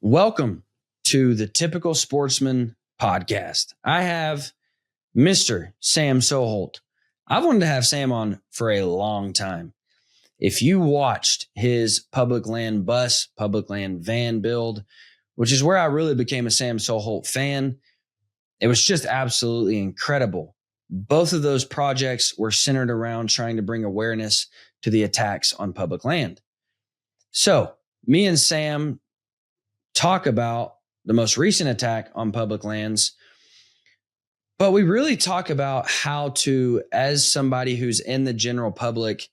Welcome to the Typical Sportsman podcast. I have Mr. Sam Soholt. I've wanted to have Sam on for a long time. If you watched his public land bus, public land van build, which is where I really became a Sam Soholt fan, it was just absolutely incredible. Both of those projects were centered around trying to bring awareness to the attacks on public land. So me and Sam talk about the most recent attack on public lands, but we really talk about how to, as somebody who's in the general public,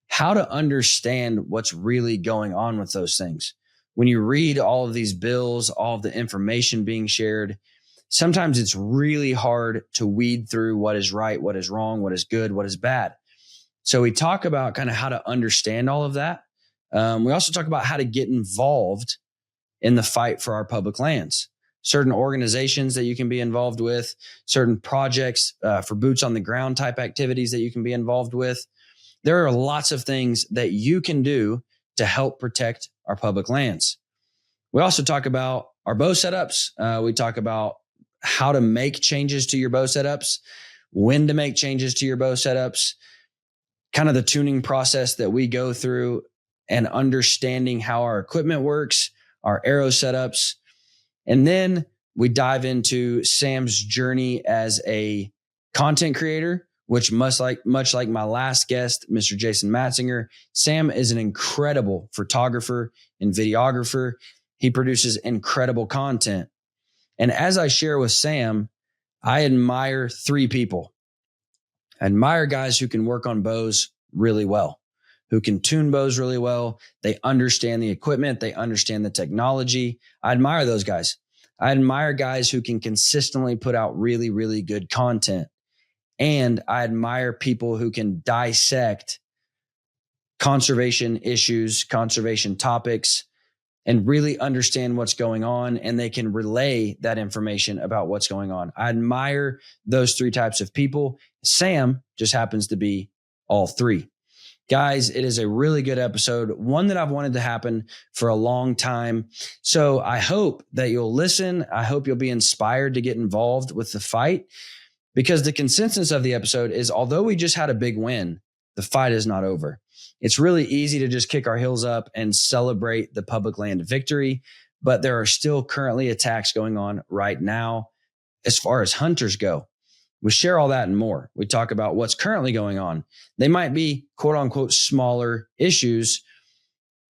how to understand what's really going on with those things. When you read all of these bills, all of the information being shared, sometimes it's really hard to weed through what is right, what is wrong, what is good, what is bad. So we talk about kind of how to understand all of that. We also talk about how to get involved in the fight for our public lands, certain organizations that you can be involved with, certain projects for boots on the ground type activities that you can be involved with. There are lots of things that you can do to help protect our public lands. We also talk about our bow setups. We talk about how to make changes to your bow setups, when to make changes to your bow setups, kind of the tuning process that we go through, and understanding how our equipment works, our arrow setups. And then we dive into Sam's journey as a content creator, which much like my last guest, Mr. Jason Matzinger, Sam is an incredible photographer and videographer. He produces incredible content. And as I share with Sam, I admire three people. I admire guys who can work on bows really well, who can tune bows really well. They understand the equipment. They understand the technology. I admire those guys. I admire guys who can consistently put out really, really good content. And I admire people who can dissect conservation issues, conservation topics, and really understand what's going on. And they can relay that information about what's going on. I admire those three types of people. Sam just happens to be all three. Guys, it is a really good episode, one that I've wanted to happen for a long time. So I hope that you'll listen. I hope you'll be inspired to get involved with the fight, because the consensus of the episode is, although we just had a big win, the fight is not over. It's really easy to just kick our heels up and celebrate the public land victory, but there are still currently attacks going on right now as far as hunters go. We share all that and more. We talk about what's currently going on. They might be quote unquote smaller issues,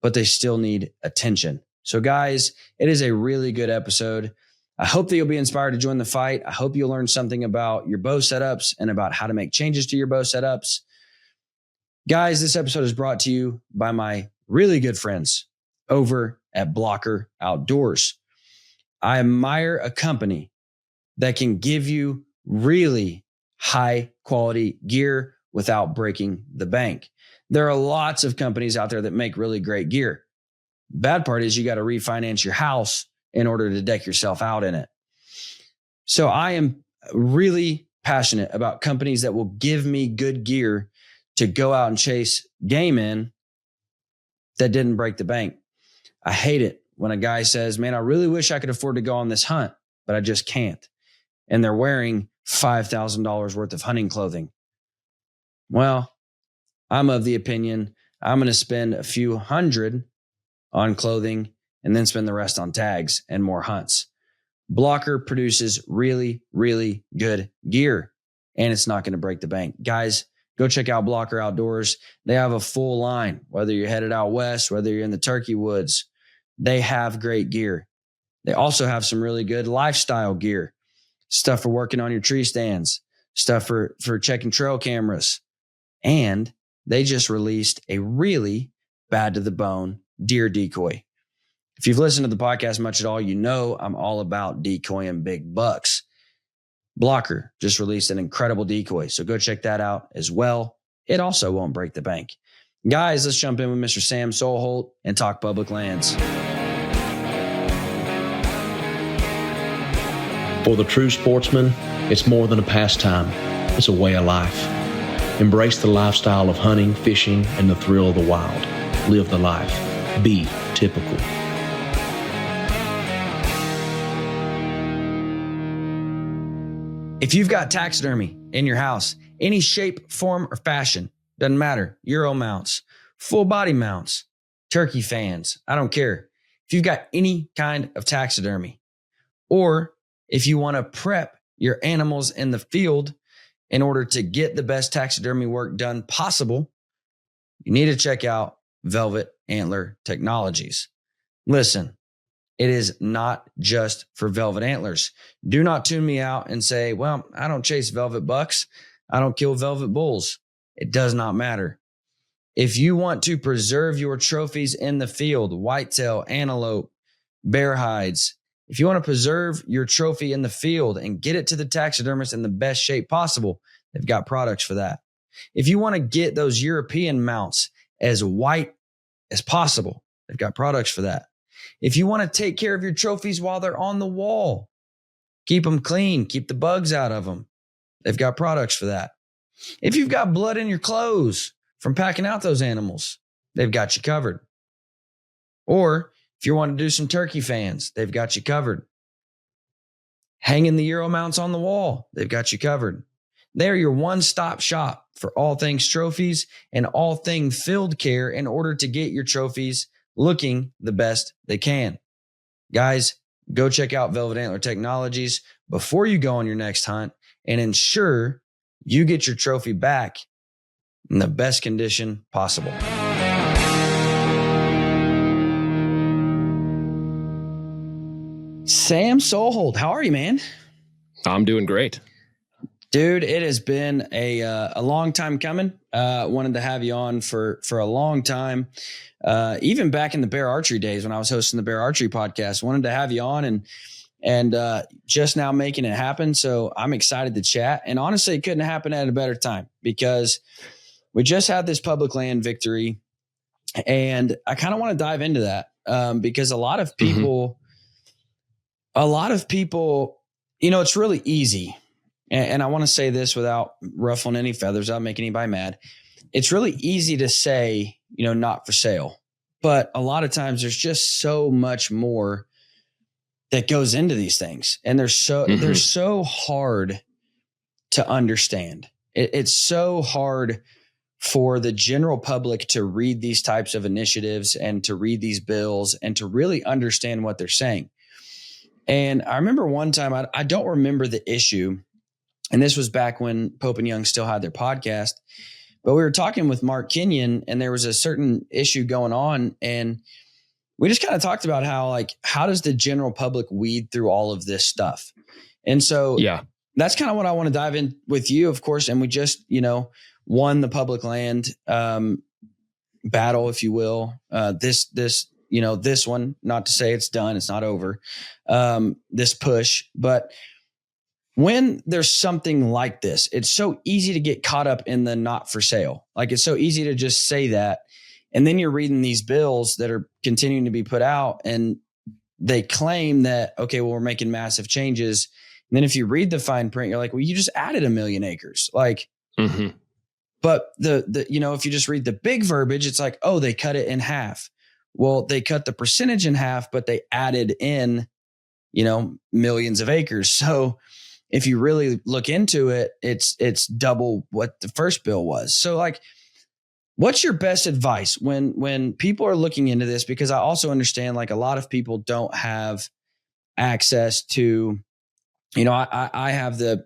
but they still need attention. So guys, it is a really good episode. I hope that you'll be inspired to join the fight. I hope you'll learn something about your bow setups and about how to make changes to your bow setups. Guys, this episode is brought to you by my really good friends over at Blocker Outdoors. I admire a company that can give you really high quality gear without breaking the bank. There are lots of companies out there that make really great gear. Bad part is you got to refinance your house in order to deck yourself out in it. So I am really passionate about companies that will give me good gear to go out and chase game in that didn't break the bank. I hate it when a guy says, man, I really wish I could afford to go on this hunt, but I just can't. And they're wearing $5,000 worth of hunting clothing. Well, I'm of the opinion I'm going to spend a few hundred on clothing and then spend the rest on tags and more hunts. Blocker produces really, really good gear, and it's not going to break the bank. Guys, go check out Blocker Outdoors. They have a full line, whether you're headed out west, whether you're in the turkey woods, they have great gear. They also have some really good lifestyle gear. Stuff for working on your tree stands, stuff for checking trail cameras. And they just released a really bad to the bone deer decoy. If you've listened to the podcast much at all, you know I'm all about decoying big bucks. Blocker just released an incredible decoy, so go check that out as well. It also won't break the bank. Guys, let's jump in with Mr. Sam Soholt and talk public lands. For the true sportsman, it's more than a pastime. It's a way of life. Embrace the lifestyle of hunting, fishing, and the thrill of the wild. Live the life. Be typical. If you've got taxidermy in your house, any shape, form, or fashion, doesn't matter, Euro mounts, full body mounts, turkey fans, I don't care. If you've got any kind of taxidermy, or if you want to prep your animals in the field in order to get the best taxidermy work done possible, you need to check out Velvet Antler Technologies. Listen, it is not just for velvet antlers. Do not tune me out and say, well, I don't chase velvet bucks. I don't kill velvet bulls. It does not matter. If you want to preserve your trophies in the field, whitetail, antelope, bear hides, if you want to preserve your trophy in the field and get it to the taxidermist in the best shape possible, they've got products for that. If you want to get those European mounts as white as possible, they've got products for that. If you want to take care of your trophies while they're on the wall, keep them clean, keep the bugs out of them, they've got products for that. If you've got blood in your clothes from packing out those animals, they've got you covered. Or if you want to do some turkey fans, they've got you covered. Hanging the Euro mounts on the wall, they've got you covered. They're your one-stop shop for all things trophies and all things field care in order to get your trophies looking the best they can. Guys, go check out Velvet Antler Technologies before you go on your next hunt and ensure you get your trophy back in the best condition possible. Sam Soholt, how are you, man? I'm doing great. Dude, it has been a long time coming. Wanted to have you on for a long time. Even back in the bear archery days when I was hosting the bear archery podcast, wanted to have you on and just now making it happen. So I'm excited to chat. And honestly, it couldn't happen at a better time because we just had this public land victory. And I kind of want to dive into that because a lot of people, it's really easy. And I want to say this without ruffling any feathers, without making anybody mad. It's really easy to say, not for sale. But a lot of times there's just so much more that goes into these things. And they're so hard to understand. It's so hard for the general public to read these types of initiatives and to read these bills and to really understand what they're saying. And I remember one time, I don't remember the issue, and this was back when Pope and Young still had their podcast, but we were talking with Mark Kenyon and there was a certain issue going on. And we just kind of talked about how does the general public weed through all of this stuff? And so that's kind of what I want to dive in with you, of course. And we just, won the public land battle, if you will. This one, not to say it's done, it's not over, this push, but when there's something like this, it's so easy to get caught up in the not for sale. Like it's so easy to just say that. And then you're reading these bills that are continuing to be put out and they claim that, okay, well, we're making massive changes. And then if you read the fine print, you're like, well, you just added 1 million acres. Like, but if you just read the big verbiage, it's like, oh, they cut it in half. Well, they cut the percentage in half, but they added in, millions of acres. So if you really look into it, it's double what the first bill was. So like, what's your best advice when people are looking into this? Because I also understand like a lot of people don't have access to, I have the,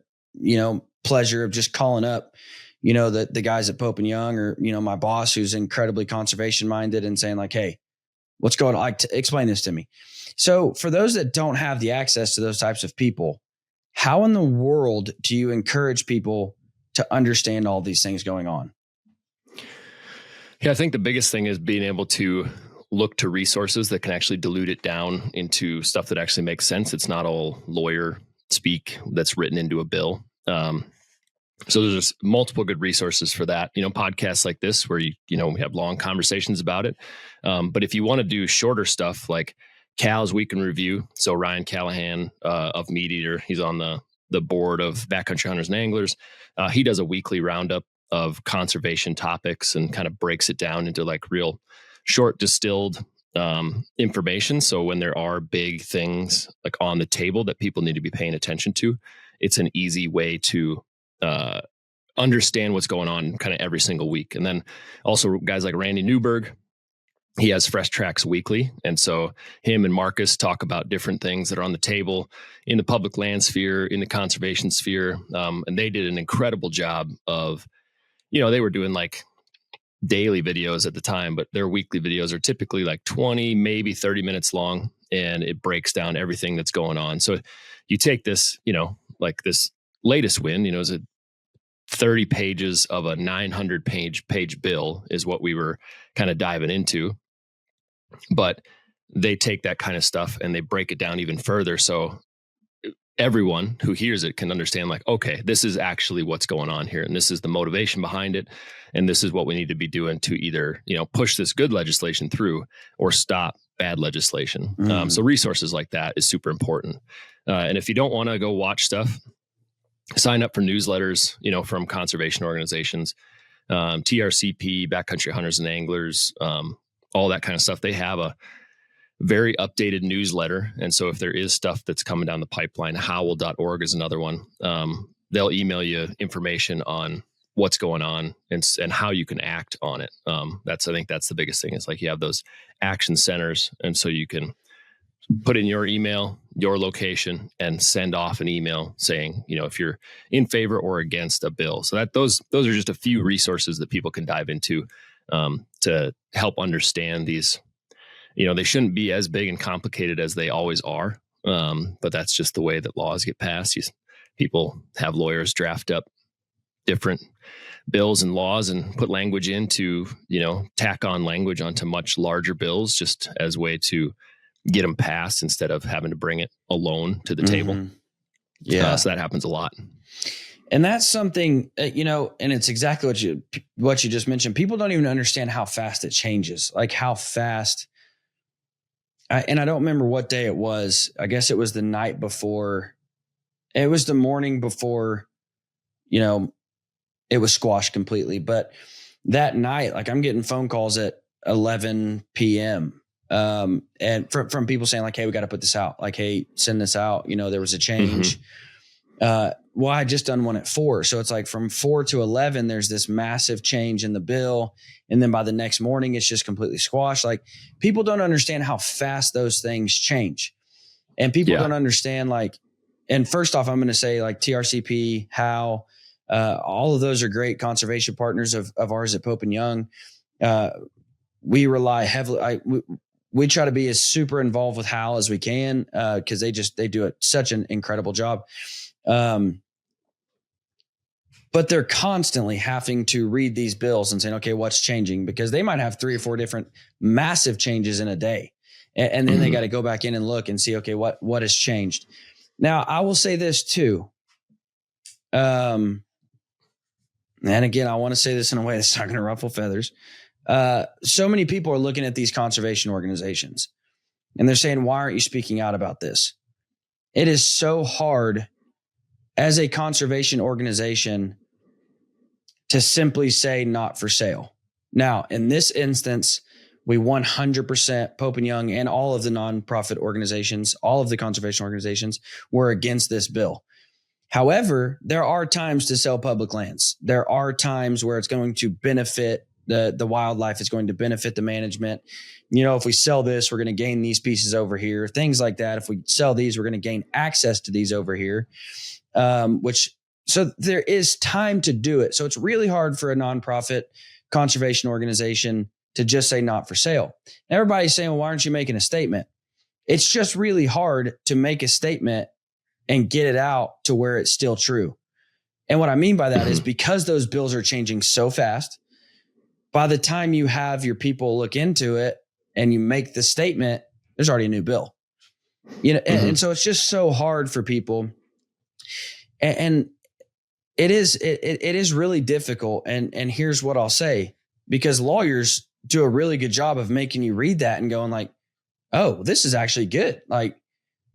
pleasure of just calling up, the guys at Pope and Young or, my boss who's incredibly conservation minded and saying like, hey, what's going on? Explain this to me. So for those that don't have the access to those types of people, how in the world do you encourage people to understand all these things going on? Yeah, I think the biggest thing is being able to look to resources that can actually dilute it down into stuff that actually makes sense. It's not all lawyer speak that's written into a bill. So there's multiple good resources for that. Podcasts like this where we have long conversations about it. But if you want to do shorter stuff like Cal's Week in Review, so Ryan Callahan of Meat Eater, he's on the board of Backcountry Hunters and Anglers. He does a weekly roundup of conservation topics and kind of breaks it down into like real short distilled information. So when there are big things like on the table that people need to be paying attention to, it's an easy way to understand what's going on kind of every single week. And then also guys like Randy Newberg, he has Fresh Tracks Weekly. And so him and Marcus talk about different things that are on the table in the public land sphere, in the conservation sphere. And they did an incredible job of, they were doing like daily videos at the time, but their weekly videos are typically like 20, maybe 30 minutes long. And it breaks down everything that's going on. So you take this, like this latest win, is it 30 pages of a 900 page bill is what we were kind of diving into. But they take that kind of stuff and they break it down even further. So everyone who hears it can understand, like, okay, this is actually what's going on here. And this is the motivation behind it. And this is what we need to be doing to either, push this good legislation through or stop bad legislation. So resources like that is super important. And if you don't want to go watch stuff, sign up for newsletters, from conservation organizations, TRCP, Backcountry Hunters and Anglers, all that kind of stuff. They have a very updated newsletter. And so if there is stuff that's coming down the pipeline, howl.org is another one. They'll email you information on what's going on and how you can act on it. I think that's the biggest thing. Is like you have those action centers. And so you can put in your email, your location, and send off an email saying, if you're in favor or against a bill. So those are just a few resources that people can dive into to help understand these. They shouldn't be as big and complicated as they always are. But that's just the way that laws get passed. People have lawyers draft up different bills and laws and put language into, tack on language onto much larger bills just as a way to get them passed instead of having to bring it alone to the table. Yeah. So that happens a lot. And that's something, and it's exactly what you just mentioned. People don't even understand how fast it changes, like how fast. And I don't remember what day it was. I guess it was the night before. It was the morning before, it was squashed completely. But that night, like I'm getting phone calls at 11 p.m. And from people saying like, hey, we got to put this out. Like, hey, send this out. There was a change. Well, I just done one at 4. So it's like from 4 to 11, there's this massive change in the bill. And then by the next morning, it's just completely squashed. Like people don't understand how fast those things change. And people don't understand and first off, I'm going to say like TRCP, how all of those are great conservation partners of ours at Pope and Young. We rely heavily. We try to be as super involved with HAL as we can because they do such an incredible job. But they're constantly having to read these bills and saying, okay, what's changing? Because they might have 3 or 4 different massive changes in a day. And then they got to go back in and look and see, okay, what has changed? Now, I will say this too. And again, I want to say this in a way that's not going to ruffle feathers. So many people are looking at these conservation organizations and they're saying, why aren't you speaking out about this? It is so hard as a conservation organization to simply say not for sale. Now, in this instance, we 100% Pope and Young and all of the nonprofit organizations, all of the conservation organizations were against this bill. However, there are times to sell public lands. There are times where it's going to benefit the wildlife. It's going to benefit the management. If we sell this, we're going to gain these pieces over here, things like that. If we sell these, we're going to gain access to these over here. So there is time to do it. So it's really hard for a nonprofit conservation organization to just say not for sale. Everybody's saying, well, why aren't you making a statement? It's just really hard to make a statement and get it out to where it's still true. And what I mean by that is because those bills are changing so fast, by the time you have your people look into it and you make the statement, there's already a new bill. And so it's just so hard for people. And it is really difficult. And here's what I'll say, because lawyers do a really good job of making you read that and going like, oh, this is actually good. Like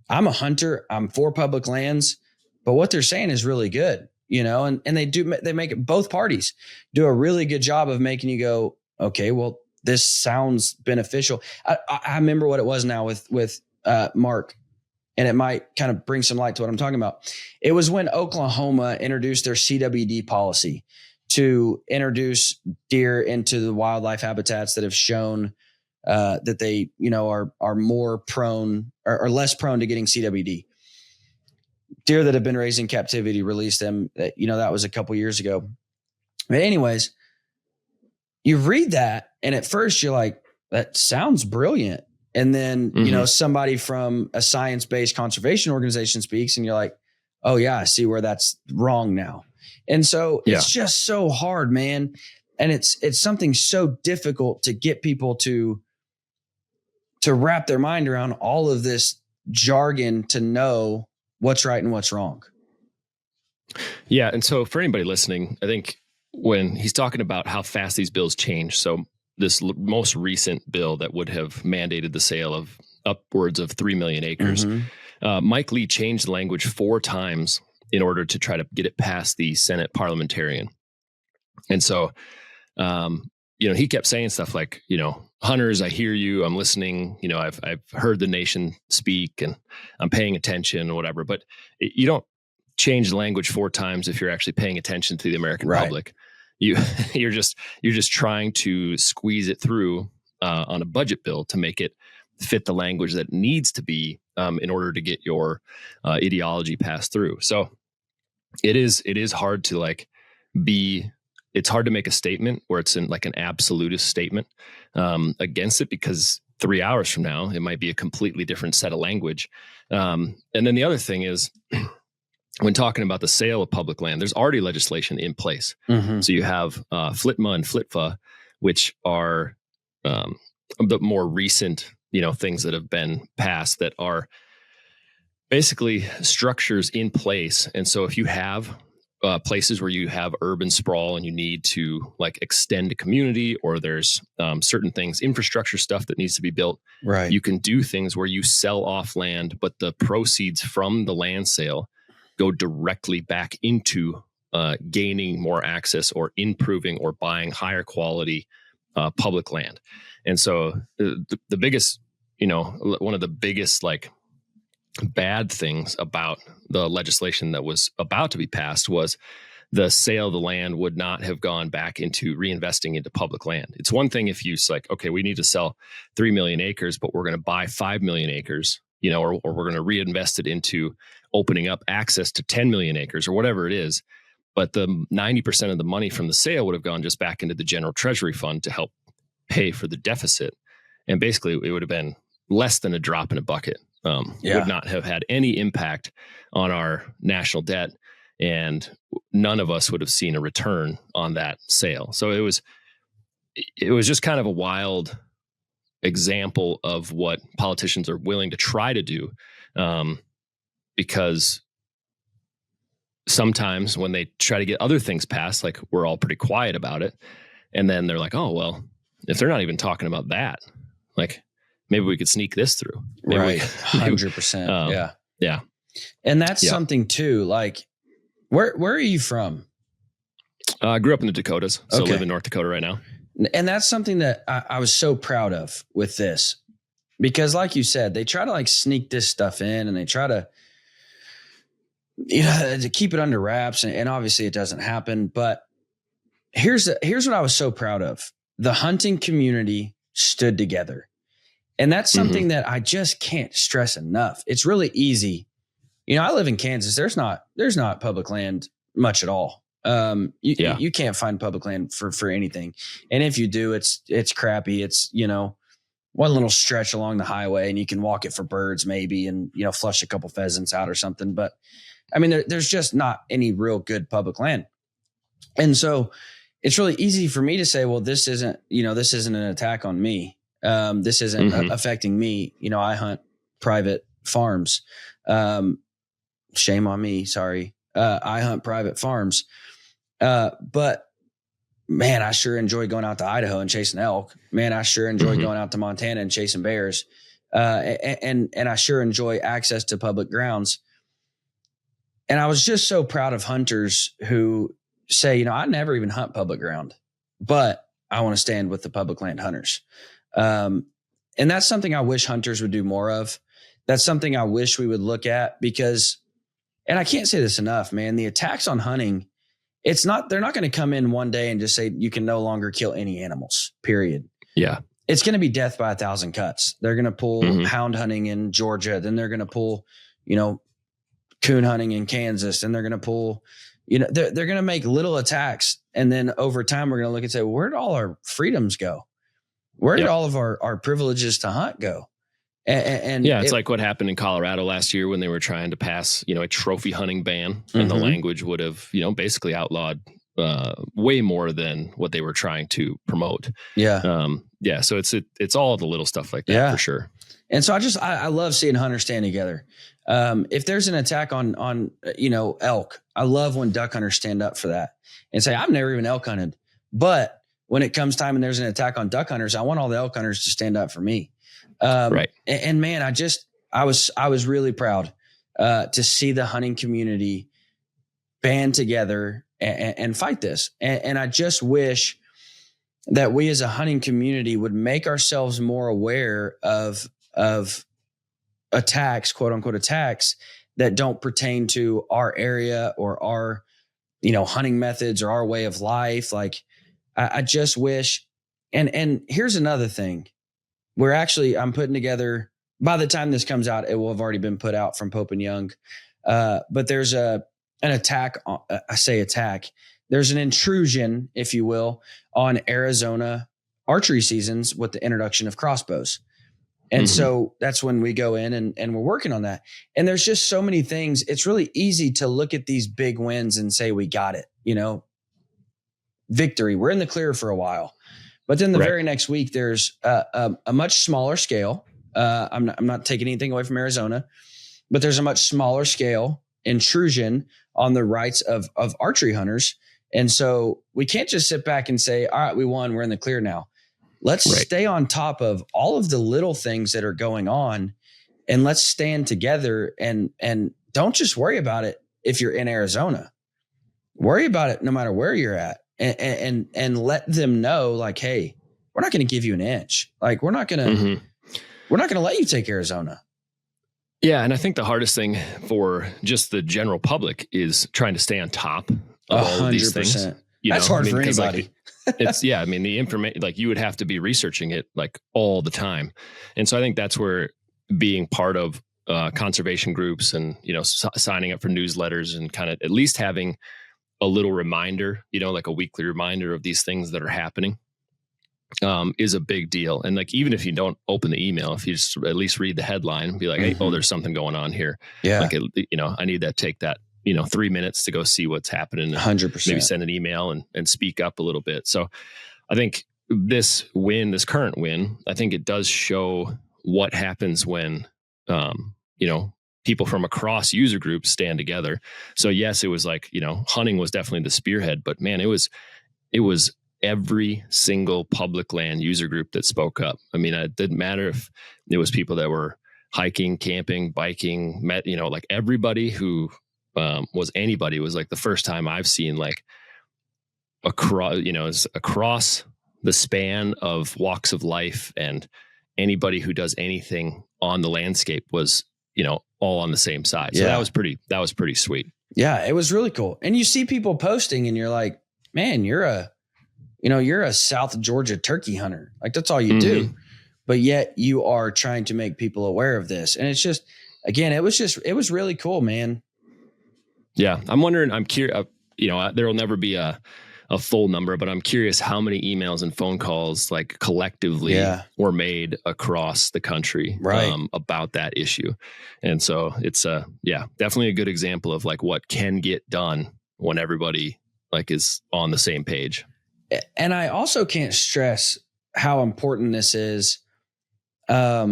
I'm a hunter, I'm for public lands, but what they're saying is really good, and they make it, both parties do a really good job of making you go, okay, well, this sounds beneficial. I remember what it was now with Mark. and it might kind of bring some light to what I'm talking about. It was when Oklahoma introduced their CWD policy to introduce deer into the wildlife habitats that have shown that they, are more prone or less prone to getting CWD. Deer that have been raised in captivity, released them. That was a couple years ago. But anyways, you read that, and at first you're like, that sounds brilliant. And then, somebody from a science-based conservation organization speaks, and you're like, oh yeah, I see where that's wrong now. And so it's just so hard, man. And it's something so difficult to get people to wrap their mind around all of this jargon to know what's right and what's wrong. Yeah. And so for anybody listening, I think when he's talking about how fast these bills change, so this most recent bill that would have mandated the sale of upwards of 3 million acres, Mike Lee changed the language 4 times in order to try to get it past the Senate parliamentarian. And so, he kept saying stuff like, hunters, I hear you, I'm listening, I've heard the nation speak and I'm paying attention or whatever, but you don't change the language 4 times if you're actually paying attention to the American public. You're just trying to squeeze it through on a budget bill to make it fit the language that needs to be in order to get your ideology passed through. So it is hard to it's hard to make a statement where it's in like an absolutist statement against it, because 3 hours from now, it might be a completely different set of language. And then the other thing is, when talking about the sale of public land, there's already legislation in place. So you have FLTMA and FLTFA, which are the more recent, things that have been passed that are basically structures in place. And so if you have places where you have urban sprawl and you need to extend a community, or there's certain things, infrastructure stuff that needs to be built, right, you can do things where you sell off land, but the proceeds from the land sale go directly back into gaining more access or improving or buying higher quality public land. And so the biggest, one of the biggest bad things about the legislation that was about to be passed was the sale of the land would not have gone back into reinvesting into public land. It's one thing if you okay, we need to sell 3 million acres, but we're going to buy 5 million acres, or we're going to reinvest it into opening up access to 10 million acres or whatever it is. But the 90% of the money from the sale would have gone just back into the general treasury fund to help pay for the deficit. And basically it would have been less than a drop in a bucket. Would not have had any impact on our national debt, and none of us would have seen a return on that sale. So it was just kind of a wild example of what politicians are willing to try to do, because sometimes when they try to get other things passed, we're all pretty quiet about it, and then they're like, oh well, if they're not even talking about that, maybe we could sneak this through. Maybe right. 100%. Yeah. And that's something too. Where are you from? I grew up in the Dakotas, so live in North Dakota right now. And that's something that I was so proud of with this, because like you said, they try to sneak this stuff in, and they try to, to keep it under wraps. And obviously it doesn't happen. But here's what I was so proud of. The hunting community stood together. And that's something that I just can't stress enough. It's really easy. I live in Kansas. There's not public land much at all. You can't find public land for anything. And if you do, it's crappy. It's, one little stretch along the highway, and you can walk it for birds maybe, and, flush a couple pheasants out or something. But I mean, there's just not any real good public land. And so it's really easy for me to say, well, this isn't an attack on me. This isn't affecting me. I hunt private farms. Shame on me. Sorry. I hunt private farms. But man, I sure enjoy going out to Idaho and chasing elk. Man, I sure enjoy going out to Montana and chasing bears. And I sure enjoy access to public grounds. And I was just so proud of hunters who say, I never even hunt public ground, but I want to stand with the public land hunters. And that's something I wish hunters would do more of. that's something I wish we would look at because, and I can't say this enough, man, the attacks on hunting, they're not going to come in one day and just say you can no longer kill any animals, period. Yeah. It's going to be death by 1,000 cuts. They're going to pull hound hunting in Georgia. Then they're going to pull, coon hunting in Kansas. And they're going to pull, they're going to make little attacks. And then over time, we're going to look and say, well, where did all our freedoms go? Where did all of our privileges to hunt go? And it's like what happened in Colorado last year when they were trying to pass, a trophy hunting ban, and the language would have, basically outlawed way more than what they were trying to promote. Yeah. So it's all the little stuff like that for sure. And so I love seeing hunters stand together. If there's an attack on elk, I love when duck hunters stand up for that and say, I've never even elk hunted, but when it comes time and there's an attack on duck hunters, I want all the elk hunters to stand up for me. Right. And man, I was really proud to see the hunting community band together and fight this. And I just wish that we as a hunting community would make ourselves more aware of attacks, quote unquote attacks, that don't pertain to our area or our, hunting methods or our way of life. Like I just wish, and here's another thing. I'm putting together, by the time this comes out, it will have already been put out from Pope and Young. But there's an attack. I say attack. There's an intrusion, if you will, on Arizona archery seasons with the introduction of crossbows. And so that's when we go in and we're working on that. And there's just so many things. It's really easy to look at these big wins and say, we got it, victory. We're in the clear for a while. But then the very next week, there's a much smaller scale. I'm not taking anything away from Arizona, but there's a much smaller scale intrusion on the rights of archery hunters. And so we can't just sit back and say, all right, we won. We're in the clear now. Let's stay on top of all of the little things that are going on, and let's stand together and don't just worry about it if you're in Arizona. Worry about it no matter where you're at. And let them know, like, hey, we're not going to give you an inch. Like, we're not going to let you take Arizona. Yeah. And I think the hardest thing for just the general public is trying to stay on top of all of these things. That's hard for anybody. The information, like, you would have to be researching it like all the time. And so I think that's where being part of conservation groups and, signing up for newsletters and kind of at least having a little reminder, like a weekly reminder of these things that are happening, is a big deal. And like, even if you don't open the email, if you just at least read the headline and be like, hey, there's something going on here. Yeah. Like, I need to take that, 3 minutes to go see what's happening. 100%. Maybe send an email and speak up a little bit. So I think this current win, I think it does show what happens when, people from across user groups stand together. So yes, it was like, hunting was definitely the spearhead, but man, it was every single public land user group that spoke up. I mean, it didn't matter if it was people that were hiking, camping, biking, like everybody who was anybody. Was like the first time I've seen like across the span of walks of life, and anybody who does anything on the landscape was, all on the same side. So that was pretty sweet. Yeah, it was really cool. And you see people posting and you're like, man, you're a South Georgia turkey hunter. Like, that's all you do. But yet you are trying to make people aware of this. And it's just, again, it was really cool, man. Yeah. I'm curious, there will never be a full number, but I'm curious how many emails and phone calls like collectively were made across the country about that issue. And so it's definitely a good example of like what can get done when everybody like is on the same page. And I also can't stress how important this is. Not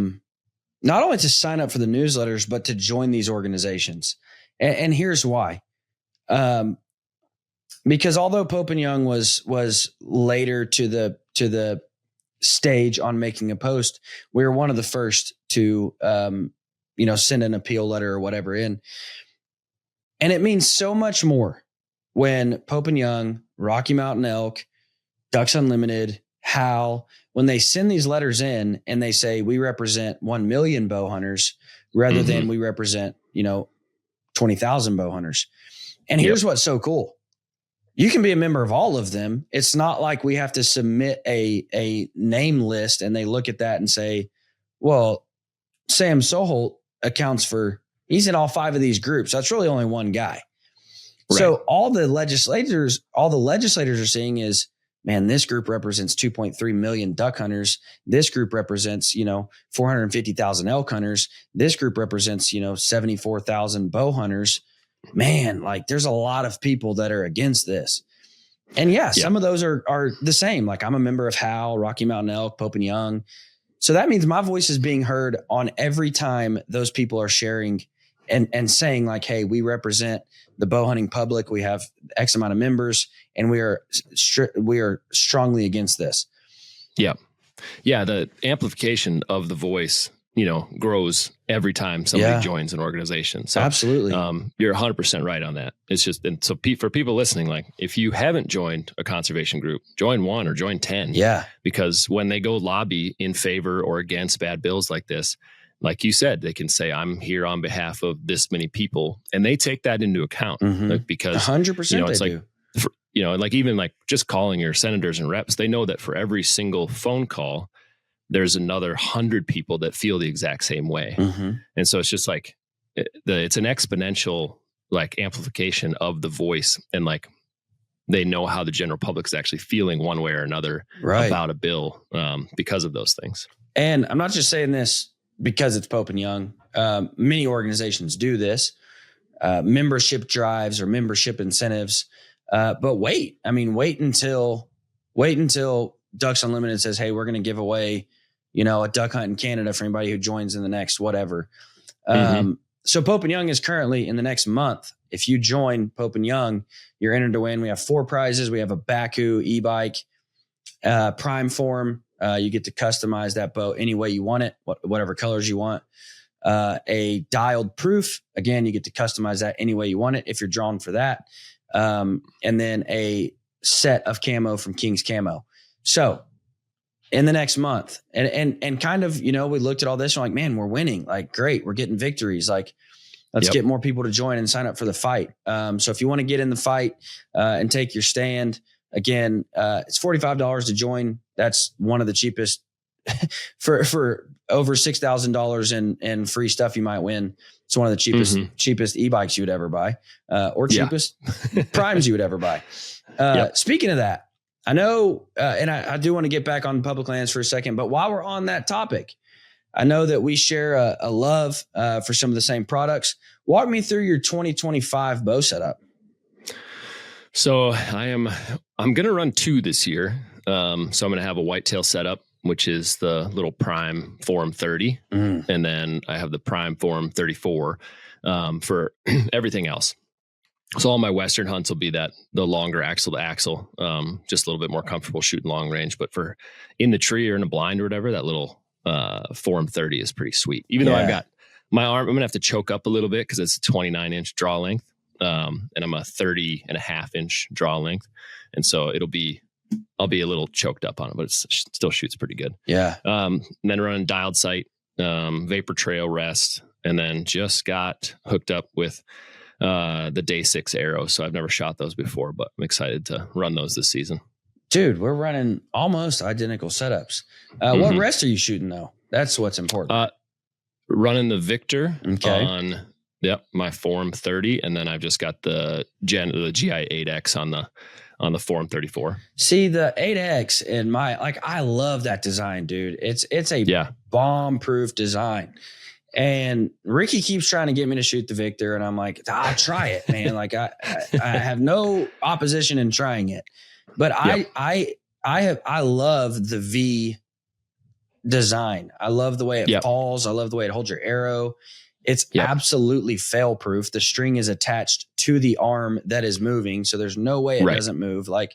only to sign up for the newsletters, but to join these organizations. And here's why. Because although Pope and Young was later to the stage on making a post, we were one of the first to send an appeal letter or whatever in. And it means so much more when Pope and Young, Rocky Mountain Elk, Ducks Unlimited, HAL, when they send these letters in and they say, we represent 1 million bow hunters, rather than we represent, 20,000 bow hunters. And here's what's so cool. You can be a member of all of them. It's not like we have to submit a name list and they look at that and say, well, Sam Soholt accounts for, he's in all 5 of these groups. That's really only one guy. Right. So all the legislators are seeing is, man, this group represents 2.3 million duck hunters. This group represents, 450,000 elk hunters. This group represents, 74,000 bow hunters. Man, like there's a lot of people that are against this. And some of those are the same. Like I'm a member of HAL, Rocky Mountain Elk, Pope and Young. So that means my voice is being heard on every time those people are sharing and saying like, hey, we represent the bow hunting public. We have X amount of members and we are strongly against this. Yeah. Yeah. The amplification of the voice, grows every time somebody joins an organization. So absolutely. You're 100% right on that. It's just, and so for people listening, like if you haven't joined a conservation group, join 1 or join 10. Yeah. Because when they go lobby in favor or against bad bills like this, like you said, they can say, I'm here on behalf of this many people. And they take that into account because 100% it's they like, do. Like even like just calling your senators and reps, they know that for every single phone call, there's another 100 people that feel the exact same way. And so it's just like, it's an exponential like amplification of the voice. And like, they know how the general public is actually feeling one way or another about a bill because of those things. And I'm not just saying this because it's Pope and Young. Many organizations do this, membership drives or membership incentives. But wait until Ducks Unlimited says, hey, we're going to give away, a duck hunt in Canada for anybody who joins in the next whatever. So Pope and Young is currently in the next month. If you join Pope and Young, you're entered to win. We have 4 prizes. We have a Baku e-bike, prime form. You get to customize that bow any way you want it, whatever colors you want. A dialed proof. Again, you get to customize that any way you want it if you're drawn for that. And then a set of camo from King's Camo. So in the next month and kind of, we looked at all this and like, man, we're winning. Like, great. We're getting victories. Like, let's get more people to join and sign up for the fight. So if you want to get in the fight and take your stand, again, it's $45 to join. That's one of the cheapest for over $6,000 in free stuff you might win. It's one of the cheapest e-bikes you would ever buy, or cheapest primes you would ever buy. Speaking of that, I know, and I do want to get back on public lands for a second, but while we're on that topic, I know that we share a love for some of the same products. Walk me through your 2025 bow setup. So I'm going to run 2 this year. So I'm going to have a whitetail setup, which is the little Prime Form 30. And then I have the Prime Form 34 for everything else. So all my Western hunts will be the longer axle to axle, just a little bit more comfortable shooting long range. But for in the tree or in a blind or whatever, that little Form 30 is pretty sweet. Even though I've got my arm, I'm going to have to choke up a little bit because it's a 29-inch draw length. And I'm a 30.5-inch draw length. And so I'll be a little choked up on it, but it still shoots pretty good. Yeah. And then running dialed sight, vapor trail rest, and then just got hooked up with the Day 6 arrows. So I've never shot those before, but I'm excited to run those this season. Dude, we're running almost identical setups. What rest are you shooting though? That's what's important. Running the Victor on my Form 30, and then I've just got the GI 8X on the Form 34. See, the 8X in I love that design, dude. It's a bomb-proof design. And Ricky keeps trying to get me to shoot the Victor, and I'm like, I'll try it, man. Like I have no opposition in trying it. But I love the V design. I love the way it falls. I love the way it holds your arrow. It's absolutely fail-proof. The string is attached to the arm that is moving, so there's no way it doesn't move. I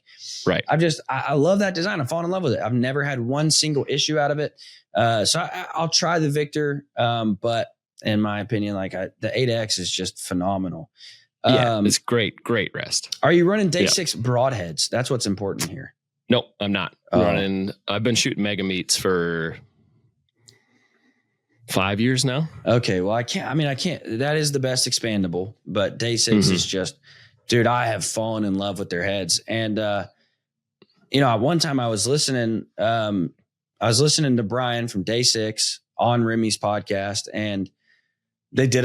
love that design. I'm falling in love with it. I've never had one single issue out of it. So I'll try the Victor, but in my opinion, the 8X is just phenomenal. It's great rest. Are you running Day 6 broadheads? That's what's important here. No, I'm not running. I've been shooting mega meats for 5 years now. Okay. Well, I can't. That is the best expandable, but day 6 is just, dude, I have fallen in love with their heads. And, one time I was listening to Brian from day 6 on Remy's podcast, and they did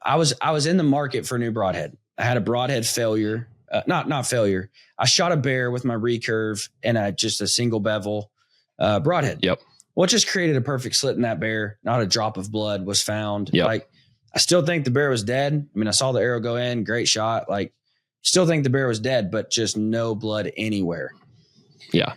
I was in the market for a new broadhead. I had a broadhead failure, not failure. I shot a bear with my recurve and just a single bevel broadhead. Yep. Well, it just created a perfect slit in that bear. Not a drop of blood was found. Yep. Like, I still think the bear was dead. I mean, I saw the arrow go in, great shot. Like, still think the bear was dead, but just no blood anywhere. Yeah.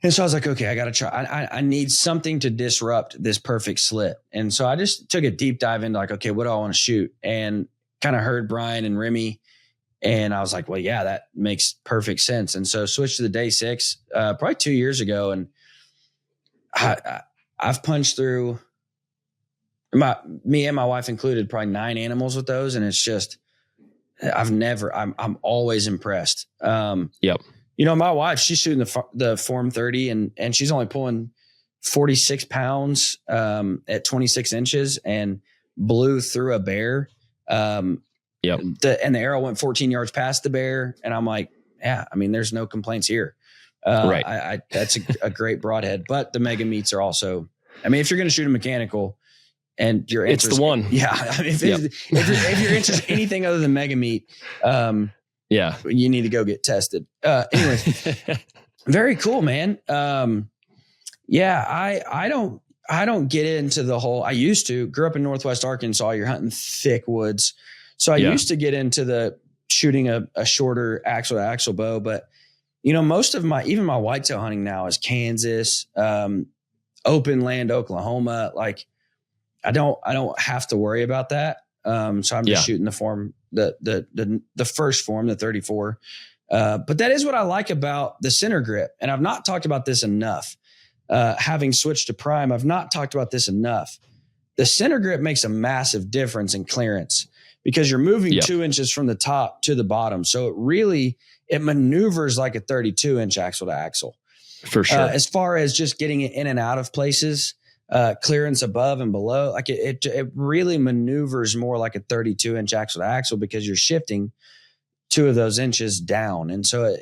And so I was like, okay, I got to try. I need something to disrupt this perfect slit. And so I just took a deep dive into like, okay, what do I want to shoot? And kind of heard Brian and Remy. And I was like, well, yeah, that makes perfect sense. And so switched to the day 6, probably 2 years ago. And I've punched through me and my wife included probably 9 animals with those. And it's just, I'm always impressed. Yep. My wife, she's shooting the Form 30 and she's only pulling 46 pounds at 26 inches and blew through a bear. Yep. And the arrow went 14 yards past the bear. And I'm like, yeah, I mean, there's no complaints here. Right. That's a great broadhead, but the mega meats are also, I mean, if you're going to shoot a mechanical and you're interested, it's the one. Yeah. I mean, if you're interested in anything other than mega meat, yeah, you need to go get tested. Anyways, very cool, man. Yeah, I don't get into the whole, I used to grew up in Northwest Arkansas. You're hunting thick woods. So I used to get into the shooting a shorter axle to axle bow, but most of even my whitetail hunting now is Kansas, open land, Oklahoma. Like I don't have to worry about that. So I'm just shooting the form, the first form, the 34. But that is what I like about the center grip. And I've not talked about this enough. Having switched to prime, I've not talked about this enough. The center grip makes a massive difference in clearance because you're moving 2 inches from the top to the bottom. So it maneuvers like a 32 inch axle to axle. For sure. As far as just getting it in and out of places, clearance above and below, like it really maneuvers more like a 32 inch axle to axle because you're shifting 2 of those inches down. And so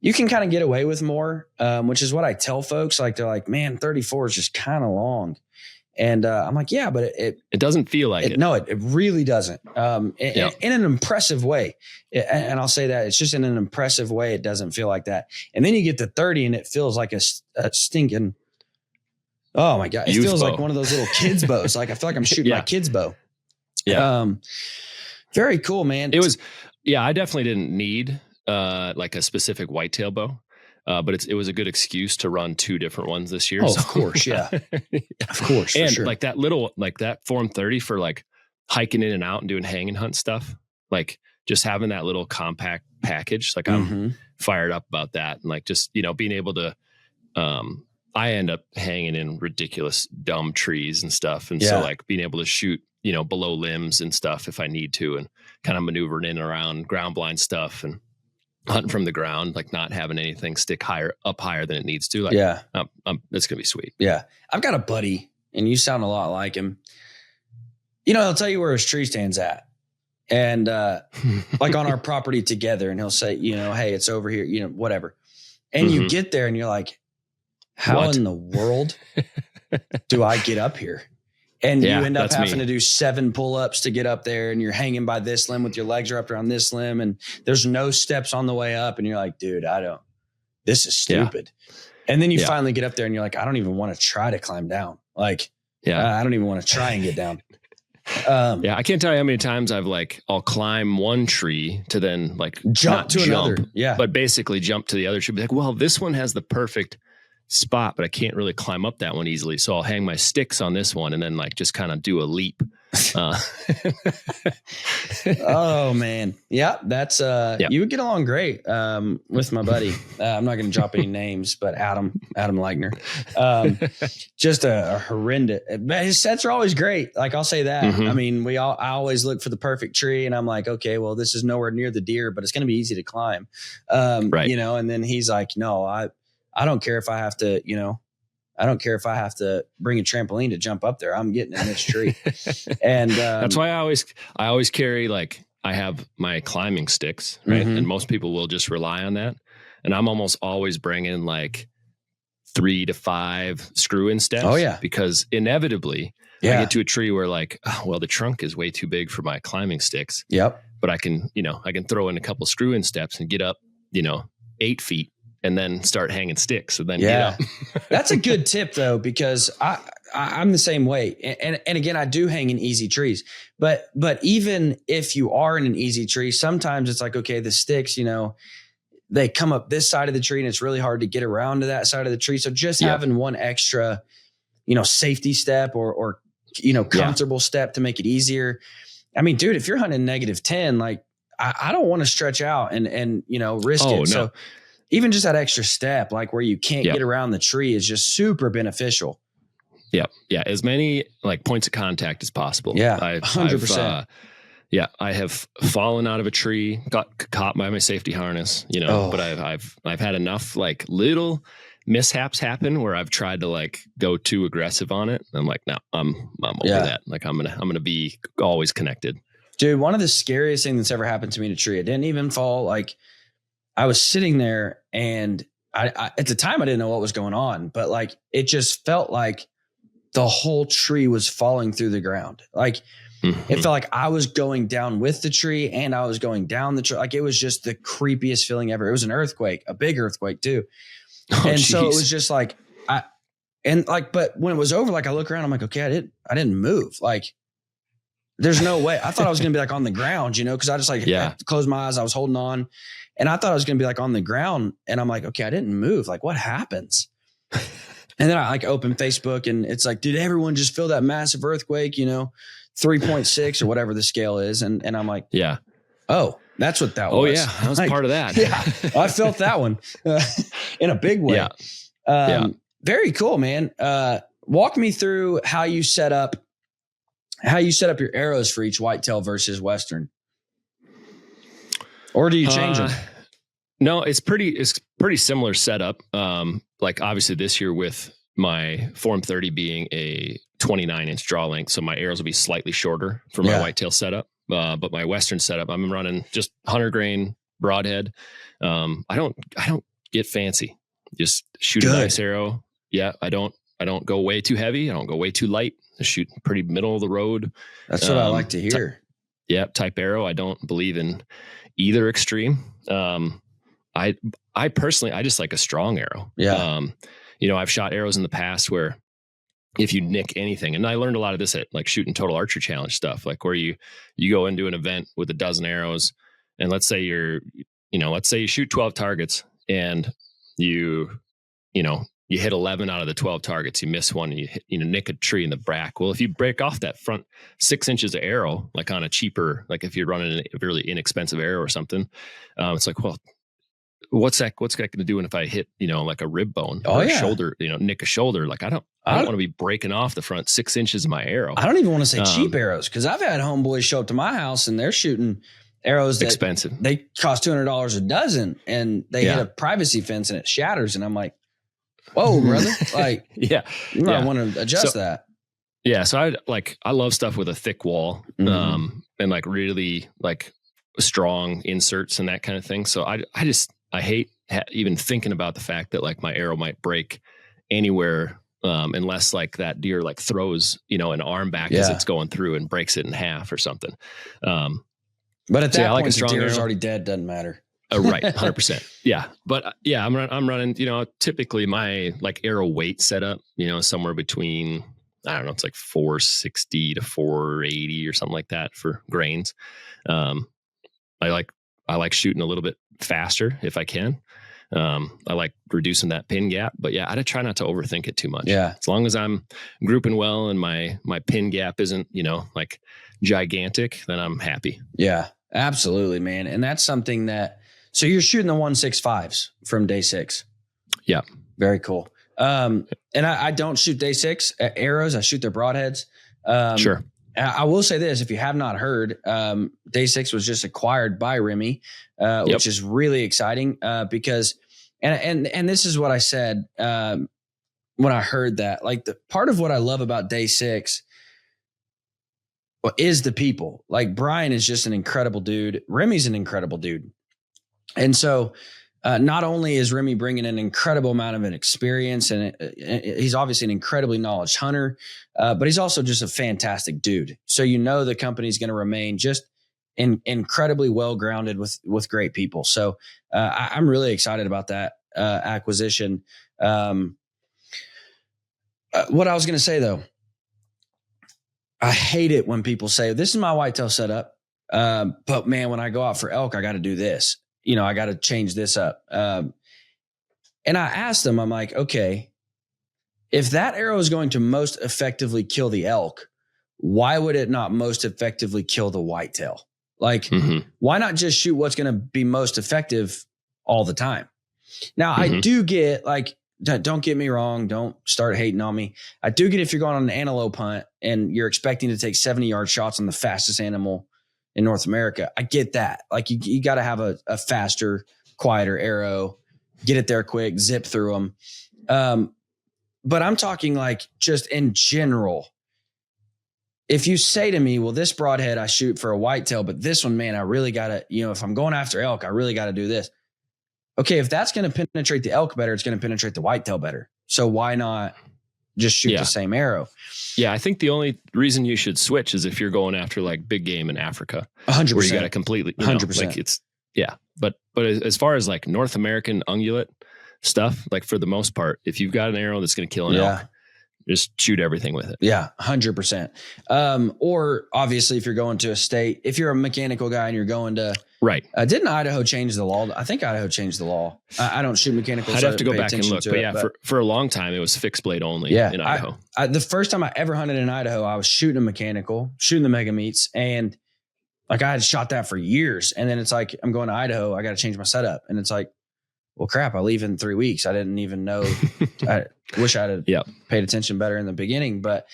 you can kind of get away with more, which is what I tell folks. Like, they're like, man, 34 is just kind of long. And I'm like, yeah, but it doesn't feel like it. No, it really doesn't. In an impressive way. And I'll say that it's just in an impressive way. It doesn't feel like that. And then you get to 30 and it feels like a stinking, oh my God. It feels like one of those little kids bows. Like I feel like I'm shooting my kid's bow. Yeah. Very cool, man. It was, I definitely didn't need like a specific whitetail bow. But it was a good excuse to run 2 different ones this year. Oh, of course. Yeah. Of course. And sure. like that Form 30 for like hiking in and out and doing hang and hunt stuff, like just having that little compact package, like I'm fired up about that. And like, just, being able to, I end up hanging in ridiculous dumb trees and stuff. And so like being able to shoot, below limbs and stuff if I need to, and kind of maneuvering in and around ground blind stuff and hunting from the ground, like not having anything stick higher than it needs to. Like, that's going to be sweet. Yeah. I've got a buddy and you sound a lot like him. He'll tell you where his tree stand's at and, like on our property together. And he'll say, hey, it's over here, whatever. And you get there and you're like, how in the world do I get up here? And you end up having to do 7 pull-ups to get up there, and you're hanging by this limb with your legs wrapped around this limb, and there's no steps on the way up. And you're like, dude, this is stupid. Yeah. And then you finally get up there and you're like, I don't even want to try to climb down. Like, I don't even want to try and get down. I can't tell you how many times I'll climb one tree to then like jump to another. Yeah. But basically jump to the other tree. Be like, well, this one has the perfect spot, but I can't really climb up that one easily. So I'll hang my sticks on this one and then like just kind of do a leap. Oh man. Yeah. That's, you would get along great, with my buddy. I'm not going to drop any names, but Adam Leichner, just a horrendous, his sets are always great. Like I'll say that. I mean, I always look for the perfect tree and I'm like, okay, well, this is nowhere near the deer, but it's going to be easy to climb. Right. And then he's like, no, I don't care if I have to, I don't care if I have to bring a trampoline to jump up there. I'm getting in this tree. And that's why I always carry, like, I have my climbing sticks, right? Mhm. And most people will just rely on that. And I'm almost always bringing like 3 to 5 screw-in steps. Oh, yeah. Because inevitably I yeah. get to a tree where, like, oh, well, the trunk is way too big for my climbing sticks. Yep. But I can throw in a couple screw-in steps and get up, 8 feet and then start hanging sticks. And then get up. That's a good tip though, because I'm the same way. And again, I do hang in easy trees, but even if you are in an easy tree, sometimes it's like, okay, the sticks, they come up this side of the tree and it's really hard to get around to that side of the tree. So just having one extra, safety step or comfortable step to make it easier. I mean, dude, if you're hunting -10, like I don't want to stretch out and risk it. No. So even just that extra step, like where you can't get around the tree, is just super beneficial. Yep. Yeah. As many like points of contact as possible. Yeah. 100%. I have fallen out of a tree, got caught by my safety harness, but I've had enough like little mishaps happen where I've tried to like go too aggressive on it. I'm like, no, I'm over that. Like I'm going to be always connected. Dude, one of the scariest things that's ever happened to me in a tree, it didn't even fall. Like I was sitting there and I at the time I didn't know what was going on, but like, it just felt like the whole tree was falling through the ground. Like it felt like I was going down with the tree and I was going down the tree. Like it was just the creepiest feeling ever. It was an earthquake, a big earthquake too. So it was just like, but when it was over, like I look around, I'm like, okay, I didn't move. Like there's no way. I thought I was going to be like on the ground, cause I just I closed my eyes. I was holding on and I thought I was going to be like on the ground and I'm like, okay, I didn't move. Like what happens? And then I like open Facebook and it's like, did everyone just feel that massive earthquake, 3.6 or whatever the scale is. And I'm like, oh, that's what that was. Oh yeah. I was part of that. Yeah. I felt that one in a big way. Very cool, man. Walk me through how you set up your arrows for each whitetail versus Western. Or do you change them? No, it's pretty similar setup. Like obviously this year with my Form 30 being a 29-inch draw length, so my arrows will be slightly shorter for my whitetail setup. But my Western setup, I'm running just 100 grain broadhead. I don't get fancy. Just shoot a nice arrow. Yeah, I don't go way too heavy. I don't go way too light. I shoot pretty middle of the road. That's what I like to hear. Type arrow. I don't believe in either extreme. I personally, I just like a strong arrow. Yeah. I've shot arrows in the past where if you nick anything, and I learned a lot of this at like shooting Total Archery Challenge stuff, like where you go into an event with a dozen arrows, and let's say you shoot 12 targets and you hit 11 out of the 12 targets, you miss one, and you nick a tree in the back. Well, if you break off that front 6 inches of arrow, like on a cheaper, like if you're running a really inexpensive arrow or something, it's like, well, what's that going to do? And if I hit, like a rib bone or a shoulder, nick a shoulder, like I don't want to be breaking off the front 6 inches of my arrow. I don't even want to say cheap arrows, because I've had homeboys show up to my house and they're shooting arrows that expensive. They cost $200 a dozen, and they hit a privacy fence and it shatters. And I'm like, whoa, brother! Like, you might want to adjust that. Yeah, so I love stuff with a thick wall, and like really like strong inserts and that kind of thing. So I hate even thinking about the fact that like my arrow might break anywhere, unless like that deer like throws an arm back as it's going through and breaks it in half or something. But at that point, the deer is already dead. Doesn't matter. Right. 100%. Yeah. But yeah, I'm running, typically my like arrow weight setup, somewhere between, I don't know, it's like 460 to 480 or something like that for grains. I like shooting a little bit faster if I can. I like reducing that pin gap, but yeah, I try not to overthink it too much. Yeah. As long as I'm grouping well and my pin gap isn't, like gigantic, then I'm happy. Yeah, absolutely, man. And that's something so you're shooting the 165s from day 6. Yeah. Very cool. And I don't shoot day 6 arrows. I shoot their broadheads. Sure. I will say this, if you have not heard, day 6 was just acquired by Remy, which is really exciting, because, and this is what I said, when I heard that. Like, the part of what I love about day 6 is the people. Like, Brian is just an incredible dude. Remy's an incredible dude. And so not only is Remy bringing an incredible amount of an experience, and he's obviously an incredibly knowledgeable hunter, but he's also just a fantastic dude. So the company's going to remain just incredibly well-grounded with great people. So I'm really excited about that acquisition. What I was going to say, though, I hate it when people say, this is my whitetail setup, but man, when I go out for elk, I got to do this. I got to change this up. And I asked them, I'm like, okay, if that arrow is going to most effectively kill the elk, why would it not most effectively kill the whitetail? Like, why not just shoot what's going to be most effective all the time? Now, I do get, like, don't get me wrong, don't start hating on me. I do get if you're going on an antelope hunt and you're expecting to take 70-yard shots on the fastest animal in North America. I get that. Like, you got to have a faster, quieter arrow, get it there quick, zip through them. But I'm talking like just in general. If you say to me, well, this broadhead I shoot for a whitetail, but this one, man, I really got to, if I'm going after elk, I really got to do this. Okay, if that's going to penetrate the elk better, it's going to penetrate the whitetail better. So why not just shoot the same arrow? Yeah, I think the only reason you should switch is if you're going after like big game in Africa, 100%. where you got to completely, 100%. Like it's But as far as like North American ungulate stuff, like for the most part, if you've got an arrow that's going to kill an elk, just shoot everything with it. Yeah, 100%. Or obviously, if you're going to a state, if you're a mechanical guy and you're going to didn't Idaho change the law? I think Idaho changed the law. I don't shoot mechanical. I'd have to go back and look, but for a long time it was fixed blade only. In Idaho. The first time I ever hunted in Idaho, I was shooting a mechanical, shooting the mega meats, and like I had shot that for years. And then it's like, I'm going to Idaho, I got to change my setup, and it's like, well, crap, I leave in 3 weeks. I didn't even know. I wish I'd have paid attention better in the beginning, but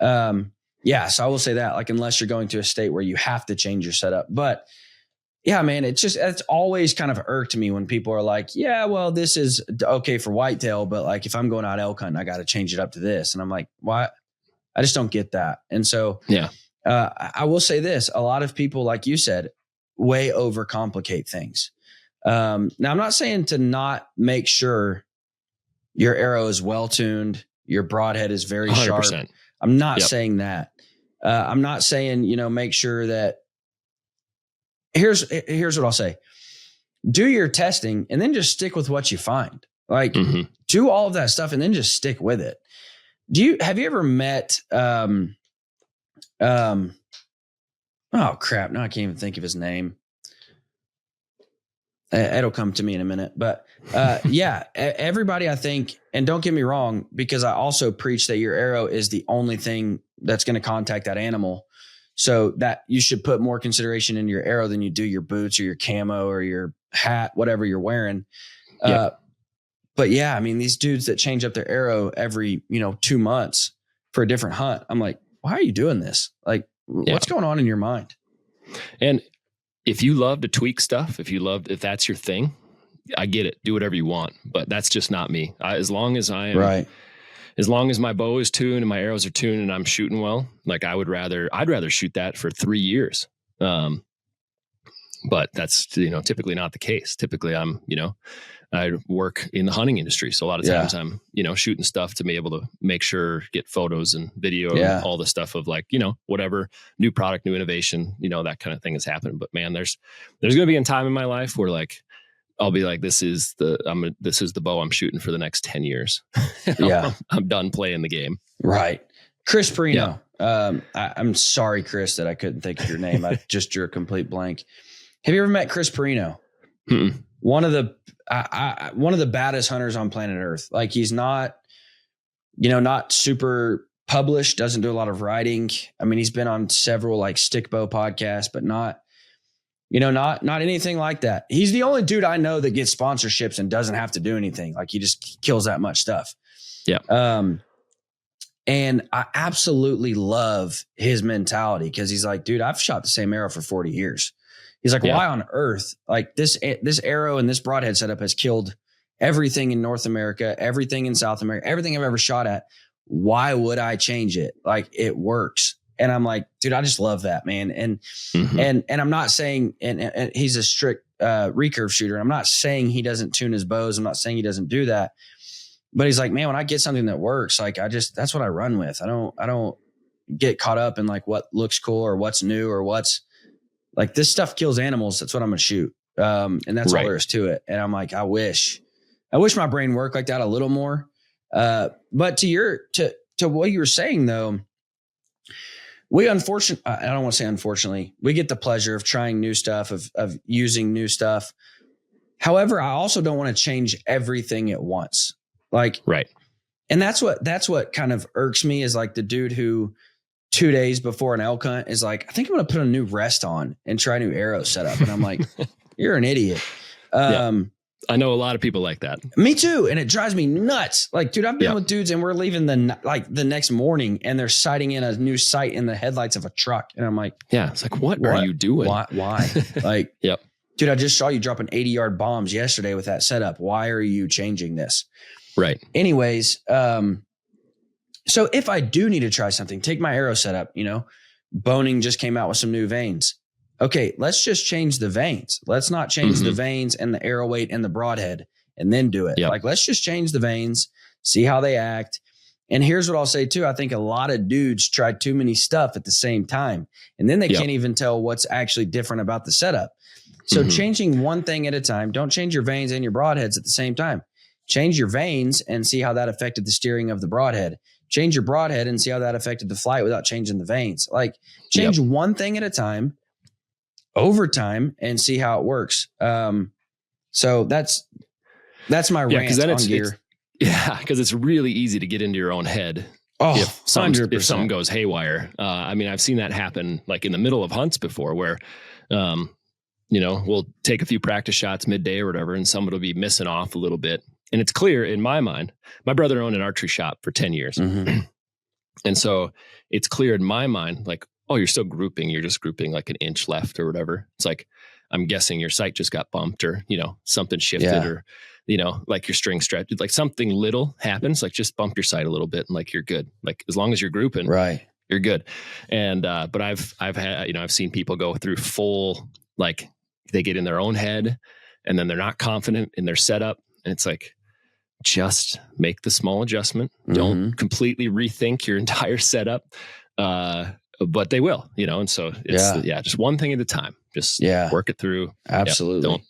so I will say that, like, unless you're going to a state where you have to change your setup. But yeah, man, it's always kind of irked me when people are like, yeah, well, this is okay for whitetail, but like if I'm going out elk hunting, I got to change it up to this. And I'm like, why? I just don't get that. And so I will say this, a lot of people, like you said, way overcomplicate things. Now, I'm not saying to not make sure your arrow is well-tuned, your broadhead is very 100%. Sharp. I'm not saying that. I'm not saying, make sure that. Here's what I'll say. Do your testing and then just stick with what you find. Like, do all of that stuff and then just stick with it. Have you ever met, oh crap, now I can't even think of his name. It'll come to me in a minute, but everybody, I think, and don't get me wrong, because I also preach that your arrow is the only thing that's going to contact that animal. So that you should put more consideration in your arrow than you do your boots or your camo or your hat, whatever you're wearing. But yeah, I mean, these dudes that change up their arrow every, 2 months for a different hunt. I'm like, why are you doing this? Like, what's going on in your mind? And if you love to tweak stuff, if that's your thing, I get it. Do whatever you want, but that's just not me. As long as I am as long as my bow is tuned and my arrows are tuned and I'm shooting well, like I'd rather shoot that for 3 years. But that's, typically not the case. Typically I work in the hunting industry. So a lot of times I'm, shooting stuff to be able to make sure, get photos and video, and all the stuff of like, whatever new product, new innovation, that kind of thing is happening. But man, there's going to be a time in my life where like, I'll be like, this is the bow I'm shooting for the next 10 years. I'm done playing the game. Right. Chris Perino. I'm sorry, Chris, that I couldn't think of your name. I just drew a complete blank. Have you ever met Chris Perino? One of the baddest hunters on planet Earth. Like, he's not, not super published, doesn't do a lot of writing. I mean, he's been on several like stick bow podcasts, but not anything like that. He's the only dude I know that gets sponsorships and doesn't have to do anything. Like, he just kills that much stuff. Yeah. And I absolutely love his mentality, because he's like, dude, I've shot the same arrow for 40 years. He's like, why on earth? Like, this arrow and this broadhead setup has killed everything in North America, everything in South America, everything I've ever shot at. Why would I change it? Like, it works. And I'm like, dude, I just love that, man. And and I'm not saying, and he's a strict recurve shooter. I'm not saying he doesn't tune his bows. I'm not saying he doesn't do that. But he's like, man, when I get something that works, like that's what I run with. I don't get caught up in like what looks cool or what's new or what's like, this stuff kills animals. That's what I'm gonna shoot. And that's all there is to it. And I'm like, I wish my brain worked like that a little more. But to what you were saying though, I don't want to say unfortunately, we get the pleasure of trying new stuff, of using new stuff. However, I also don't want to change everything at once. Like, right. And that's what kind of irks me, is like the dude who 2 days before an elk hunt is like, I think I'm going to put a new rest on and try a new arrow setup. And I'm like, you're an idiot. I know a lot of people like that. Me too. And it drives me nuts. Like, dude, I've been with dudes and we're leaving the next morning and they're sighting in a new sight in the headlights of a truck. And I'm like, yeah, it's like, what are you doing? Why? Like, yep. Dude, I just saw you dropping 80-yard bombs yesterday with that setup. Why are you changing this? Right. Anyways, so if I do need to try something, take my arrow setup, Boning just came out with some new vanes. Okay, let's just change the vanes. Let's not change the vanes and the arrow weight and the broadhead and then do it. Yep. Like, let's just change the vanes, see how they act. And here's what I'll say too. I think a lot of dudes try too many stuff at the same time, and then they can't even tell what's actually different about the setup. So changing one thing at a time. Don't change your vanes and your broadheads at the same time. Change your vanes and see how that affected the steering of the broadhead. Change your broadhead and see how that affected the flight without changing the vanes. Like, change one thing at a time over time and see how it works. So that's my rant on gear. Because it's really easy to get into your own head. Oh, if something goes haywire. I mean, I've seen that happen like in the middle of hunts before where, we'll take a few practice shots midday or whatever, and somebody will be missing off a little bit. And it's clear in my mind, my brother owned an archery shop for 10 years. And so it's clear in my mind, like, oh, you're still grouping. You're just grouping like an inch left or whatever. It's like, I'm guessing your sight just got bumped or, something shifted or, like your string stretched, like something little happens, like just bump your sight a little bit and like, you're good. Like, as long as you're grouping, right, you're good. And, but I've had, I've seen people go through full, like they get in their own head and then they're not confident in their setup. And it's like, just make the small adjustment. Don't completely rethink your entire setup. But they will, and so it's just one thing at a time. Just work it through. Absolutely.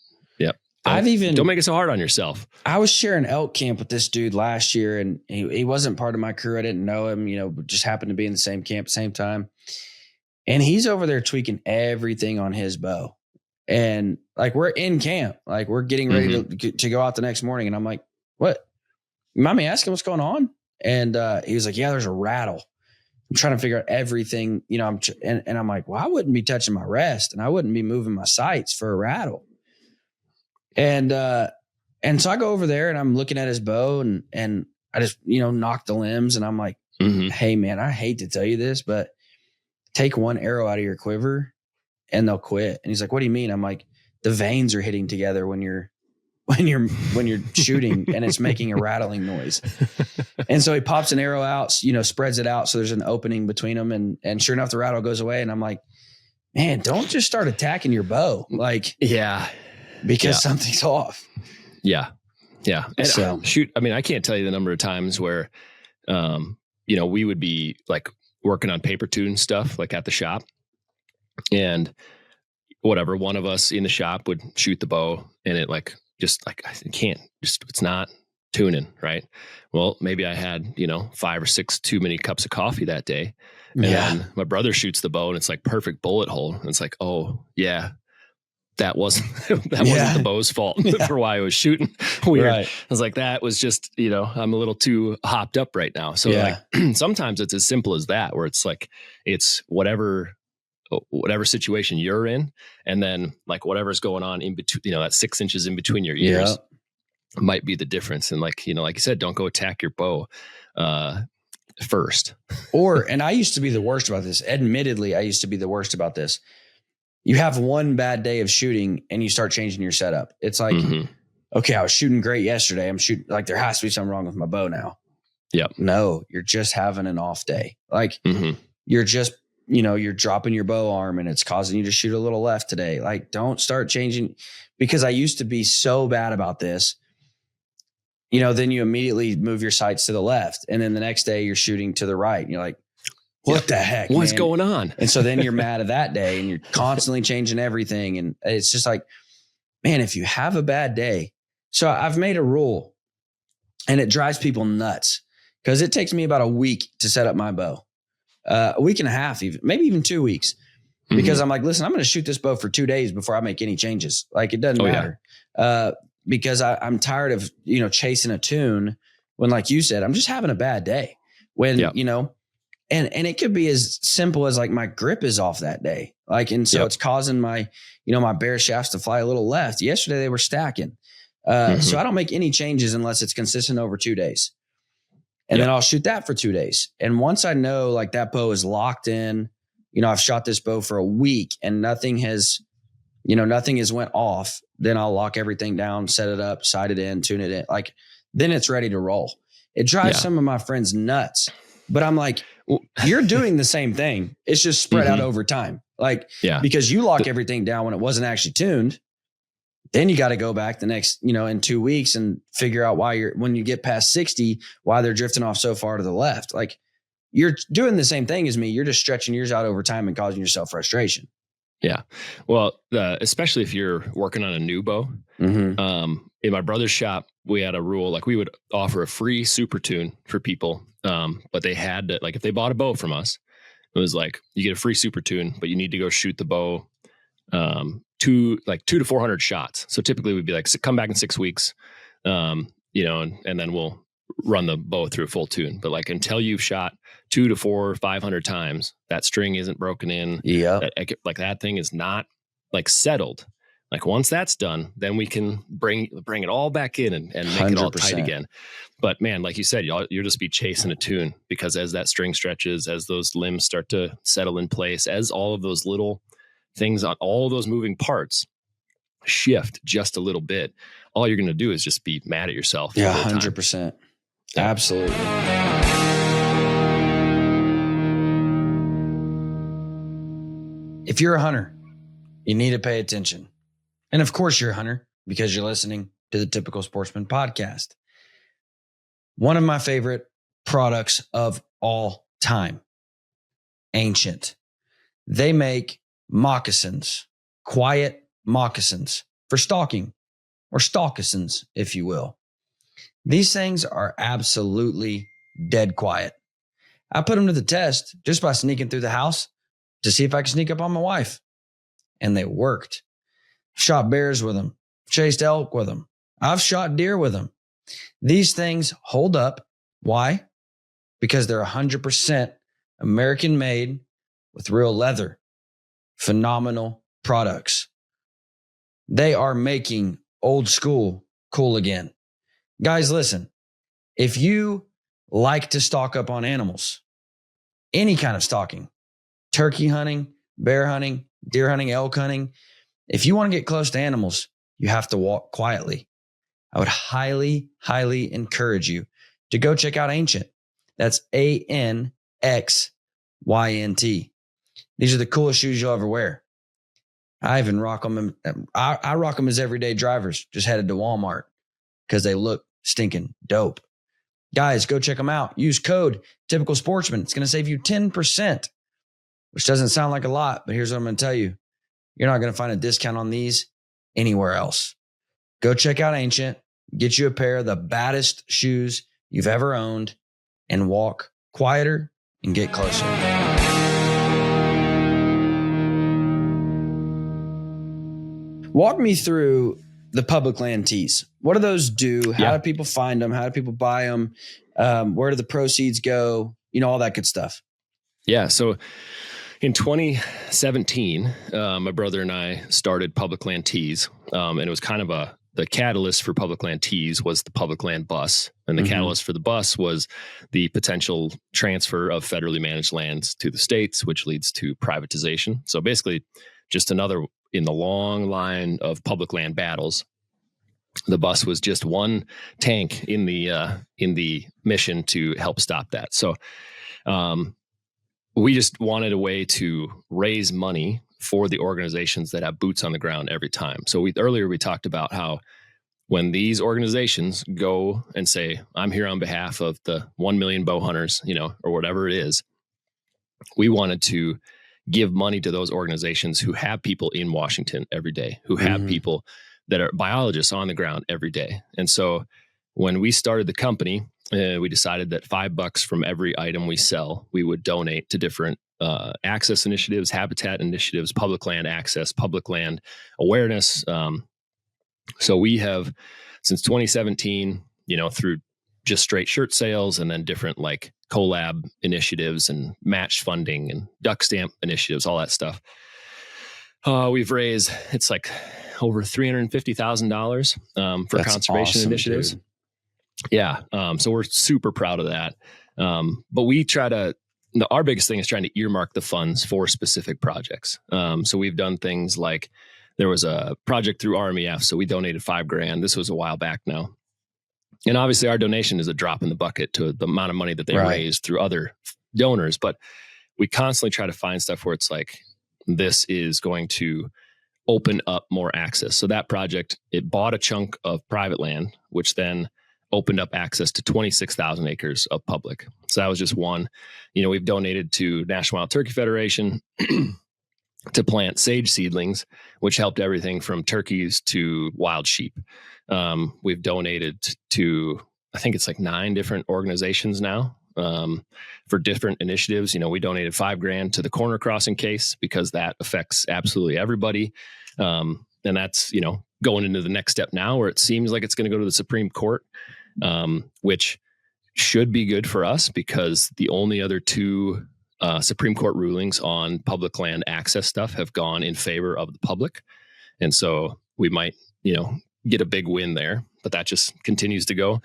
Don't make it so hard on yourself. I was sharing elk camp with this dude last year, and he wasn't part of my crew. I didn't know him, just happened to be in the same camp at the same time. And he's over there tweaking everything on his bow. And like, we're in camp, like we're getting ready to go out the next morning. And I'm like, what? You mind me asking what's going on? And he was like, yeah, there's a rattle. I'm trying to figure out everything, and I'm like, well, I wouldn't be touching my rest and I wouldn't be moving my sights for a rattle. And so I go over there and I'm looking at his bow and I just, knock the limbs and I'm like, hey man, I hate to tell you this, but take one arrow out of your quiver and they'll quit. And he's like, what do you mean? I'm like, the veins are hitting together when you're shooting and it's making a rattling noise. And so he pops an arrow out, spreads it out. So there's an opening between them. And sure enough, the rattle goes away. And I'm like, man, don't just start attacking your bow. Like, because something's off. Yeah. And so shoot. I mean, I can't tell you the number of times where, we would be like working on paper tune stuff, like at the shop, and whatever, one of us in the shop would shoot the bow and it like, just like, I can't just, it's not tuning. Right. Well, maybe I had, 5 or 6 too many cups of coffee that day. And then my brother shoots the bow and it's like perfect bullet hole. And it's like, oh yeah, that wasn't the bow's fault for why I was shooting weird. Right. I was like, that was just, I'm a little too hopped up right now. So like sometimes it's as simple as that, where it's like, it's whatever situation you're in. And then like whatever's going on in between, that 6 inches in between your ears might be the difference. And like, like you said, don't go attack your bow first. And I used to be the worst about this. Admittedly, I used to be the worst about this. You have one bad day of shooting and you start changing your setup. It's like, okay, I was shooting great yesterday. I'm shooting like there has to be something wrong with my bow now. Yep. No, you're just having an off day. Like you're just, you're dropping your bow arm and it's causing you to shoot a little left today. Like don't start changing, because I used to be so bad about this. Then you immediately move your sights to the left. And then the next day you're shooting to the right. And you're like, what the heck? What's man? going on? And so then you're mad at that day and you're constantly changing everything. And it's just like, man, if you have a bad day. So I've made a rule and it drives people nuts because it takes me about a week to set up my bow. A week and a half, even maybe even 2 weeks, because I'm like, listen, I'm going to shoot this bow for 2 days before I make any changes. Like it doesn't matter. Because I'm tired of, chasing a tune when, like you said, I'm just having a bad day when, and it could be as simple as like my grip is off that day. Like, and so it's causing my, my bear shafts to fly a little left. Yesterday they were stacking. So I don't make any changes unless it's consistent over 2 days. And then I'll shoot that for 2 days. And once I know like that bow is locked in, I've shot this bow for a week and nothing has went off, then I'll lock everything down, set it up, sight it in, tune it in. Like then it's ready to roll. It drives some of my friends nuts, but I'm like, you're doing the same thing. It's just spread out over time. Like, because you lock everything down when it wasn't actually tuned. Then you got to go back the next, in 2 weeks and figure out why when you get past 60, why they're drifting off so far to the left. Like you're doing the same thing as me. You're just stretching yours out over time and causing yourself frustration. Yeah. Well, especially if you're working on a new bow. In my brother's shop, we had a rule, like we would offer a free super tune for people. But they had to, like, if they bought a bow from us, it was like, you get a free super tune, but you need to go shoot the bow, 2 to 400 shots. So typically we'd be like, come back in 6 weeks, and then we'll run the bow through a full tune. But like, until you've shot 200 to 400 or 500 times, that string isn't broken in. Yeah. That thing is not like settled. Like once that's done, then we can bring it all back in and make 100%. It all tight again. But man, like you said, you'll just be chasing a tune, because as that string stretches, as those limbs start to settle in place, as all of those little things on all those moving parts shift just a little bit, all you're going to do is just be mad at yourself. Yeah, 100%. Absolutely. If you're a hunter, you need to pay attention. And of course you're a hunter because you're listening to the Typical Sportsman podcast. One of my favorite products of all time, Ancient. They make moccasins, quiet moccasins for stalking, or stalkisins, if you will. These things are absolutely dead quiet. I put them to the test just by sneaking through the house to see if I could sneak up on my wife. And they worked. Shot bears with them, chased elk with them. I've shot deer with them. These things hold up. Why? Because they're 100% American made with real leather. Phenomenal products. They are making old school cool again. Guys, listen, if you like to stock up on animals, any kind of stalking, turkey hunting, bear hunting, deer hunting, elk hunting, if you want to get close to animals, you have to walk quietly. I would highly, highly encourage you to go check out Ancient. That's ANXYNT. These are the coolest shoes you'll ever wear. I even rock them. I rock them as everyday drivers. Just headed to Walmart because they look stinking dope. Guys, go check them out. Use code Typical Sportsman. It's going to save you 10%, which doesn't sound like a lot, but here's what I'm going to tell you. You're not going to find a discount on these anywhere else. Go check out Ancient. Get you a pair of the baddest shoes you've ever owned and walk quieter and get closer. Walk me through the public land tees. What do those do? How do people find them? How do people buy them? Where do the proceeds go? All that good stuff. Yeah. So in 2017, my brother and I started Public Land Tees, and it was kind of the catalyst for Public Land Tees was the Public Land Bus, and the catalyst for the bus was the potential transfer of federally managed lands to the states, which leads to privatization. So basically, just another in the long line of public land battles. The bus was just one tank in the mission to help stop that. So we just wanted a way to raise money for the organizations that have boots on the ground every time. So earlier we talked about how when these organizations go and say, I'm here on behalf of the 1 million bow hunters, or whatever it is, we wanted to give money to those organizations who have people in Washington every day, who have people that are biologists on the ground every day. And so when we started the company, we decided that $5 from every item we sell, we would donate to different access initiatives, habitat initiatives, public land access, public land awareness. So we have, since 2017, through just straight shirt sales and then different like collab initiatives and matched funding and duck stamp initiatives, all that stuff. We've raised, it's like over $350,000 for That's conservation awesome, initiatives. dude. Yeah. So we're super proud of that. But we try to, our biggest thing is trying to earmark the funds for specific projects. So we've done things like there was a project through RMEF. So we donated $5,000. This was a while back now. And obviously our donation is a drop in the bucket to the amount of money that they raised through other donors. But we constantly try to find stuff where it's like, this is going to open up more access. So that project, it bought a chunk of private land, which then opened up access to 26,000 acres of public. So that was just one. We've donated to National Wild Turkey Federation to plant sage seedlings, which helped everything from turkeys to wild sheep. We've donated to, I think it's like 9 different organizations now for different initiatives. We donated $5,000 to the corner crossing case because that affects absolutely everybody. And that's, going into the next step now where it seems like it's going to go to the Supreme Court, which should be good for us because the only other 2 Supreme Court rulings on public land access stuff have gone in favor of the public. And so we might, get a big win there, but that just continues to go.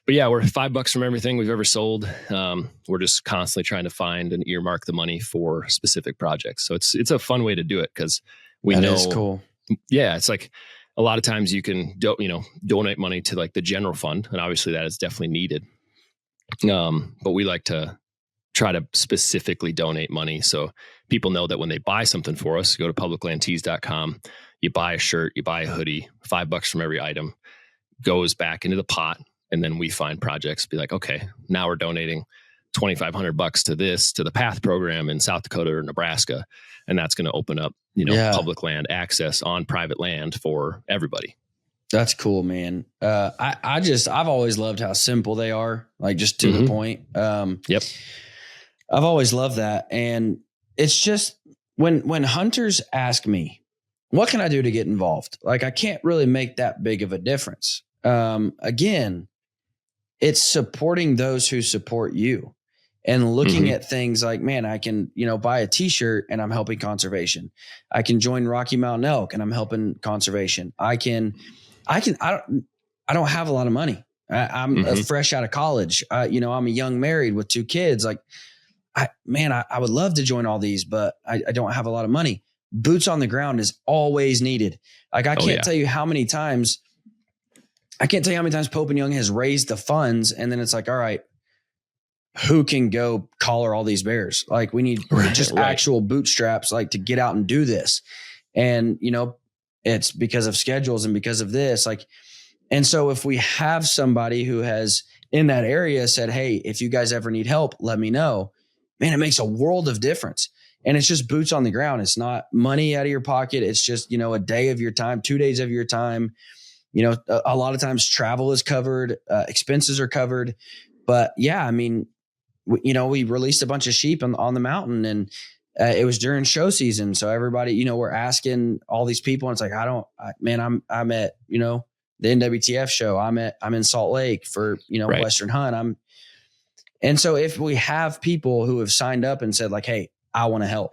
But yeah, we're $5 from everything we've ever sold. We're just constantly trying to find and earmark the money for specific projects. So it's a fun way to do it because we know. That is cool. Yeah, it's like a lot of times you can donate money to like the general fund, and obviously that is definitely needed. But we like to try to specifically donate money so people know that when they buy something for us, go to publiclandtees.com, you buy a shirt, you buy a hoodie, $5 from every item goes back into the pot. And then we find projects, be like, okay, now we're donating $2,500 to the PATH program in South Dakota or Nebraska. And that's going to open up, public land access on private land for everybody. That's cool, man. I've always loved how simple they are, like just to the point. Yep. I've always loved that. And it's just when hunters ask me, what can I do to get involved? Like, I can't really make that big of a difference. Again, it's supporting those who support you and looking at things like, man, I can, buy a t-shirt and I'm helping conservation. I can join Rocky Mountain Elk and I'm helping conservation. I don't have a lot of money. I'm fresh out of college. I'm a young married with 2 kids. Like, I would love to join all these, but I don't have a lot of money. Boots on the ground is always needed. Like, I can't tell you how many times Pope and Young has raised the funds, and then it's like, all right, who can go collar all these bears? Like, we need actual bootstraps, like, to get out and do this. And, it's because of schedules and because of this, like, and so if we have somebody who has in that area said, hey, if you guys ever need help, let me know, man, it makes a world of difference. And it's just boots on the ground. It's not money out of your pocket. It's just, a day of your time, 2 days of your time. A lot of times travel is covered, expenses are covered. But yeah, I mean, we released a bunch of sheep on the mountain, and it was during show season. So everybody, we're asking all these people, and it's like, I'm at, the NWTF show. I'm in Salt Lake for, Western Hunt. And so if we have people who have signed up and said like, hey, I want to help,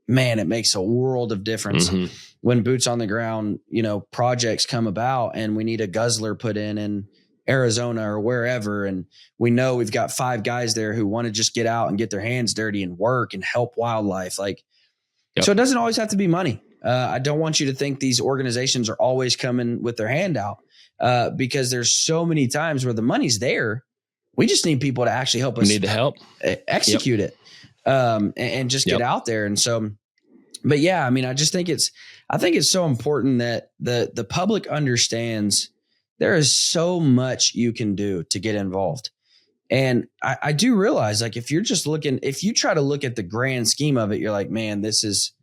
man, it makes a world of difference when boots on the ground, projects come about and we need a guzzler put in Arizona or wherever. And we know we've got 5 guys there who want to just get out and get their hands dirty and work and help wildlife. Like, so it doesn't always have to be money. I don't want you to think these organizations are always coming with their hand out, because there's so many times where the money's there. We just need people to actually help us. We need the help. Execute it, and just get out there. And so, but yeah, I mean, I think it's so important that the public understands there is so much you can do to get involved. And I do realize, like, if you try to look at the grand scheme of it, you're like, man, there's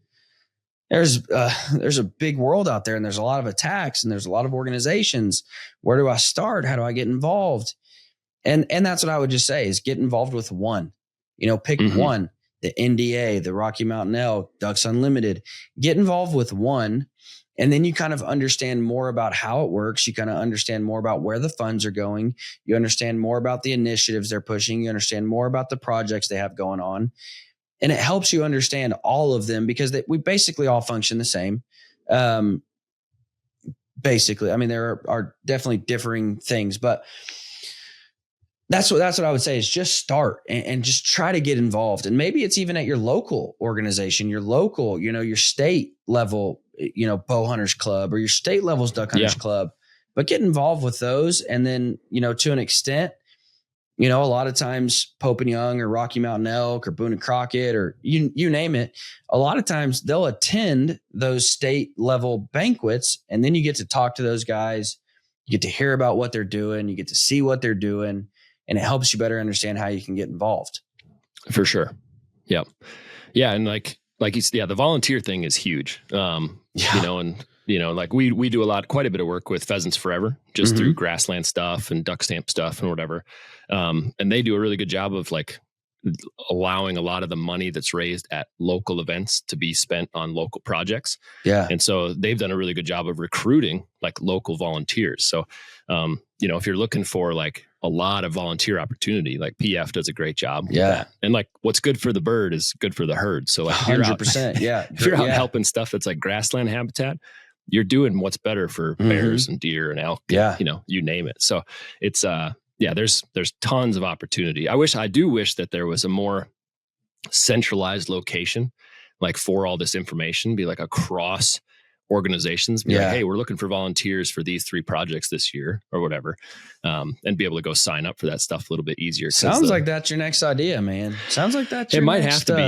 a big world out there, and there's a lot of attacks, and there's a lot of organizations. Where do I start? How do I get involved? And that's what I would just say is get involved with one. Pick one. The NDA, the Rocky Mountain Elk, Ducks Unlimited. Get involved with one, and then you kind of understand more about how it works. You kind of understand more about where the funds are going. You understand more about the initiatives they're pushing. You understand more about the projects they have going on. And it helps you understand all of them, because we basically all function the same. Basically, I mean, there are definitely differing things, but that's what I would say is just start and just try to get involved. And maybe it's even at your local organization, your local, your state level, bow hunters club, or your state level's duck hunters club, but get involved with those. And then, to an extent, a lot of times Pope and Young or Rocky Mountain Elk or Boone and Crockett, or you name it, a lot of times they'll attend those state level banquets. And then you get to talk to those guys. You get to hear about what they're doing. You get to see what they're doing. And it helps you better understand how you can get involved. For sure. Yeah. Yeah. And like you said, the volunteer thing is huge. Like we do quite a bit of work with Pheasants Forever, just through grassland stuff and duck stamp stuff and whatever. And they do a really good job of like allowing a lot of the money that's raised at local events to be spent on local projects. Yeah. And so they've done a really good job of recruiting like local volunteers. So, if you're looking for like a lot of volunteer opportunity, like PF does a great job. Yeah. With that. And like what's good for the bird is good for the herd. So like 100%. If you're out helping stuff that's like grassland habitat, you're doing what's better for bears and deer and elk. Yeah. You name it. So it's, there's tons of opportunity. I do wish that there was a more centralized location, like for all this information, be like across organizations, be like, hey, we're looking for volunteers for these 3 projects this year or whatever. And be able to go sign up for that stuff a little bit easier. Sounds like that's your next idea, man. Sounds like that's it might have to be.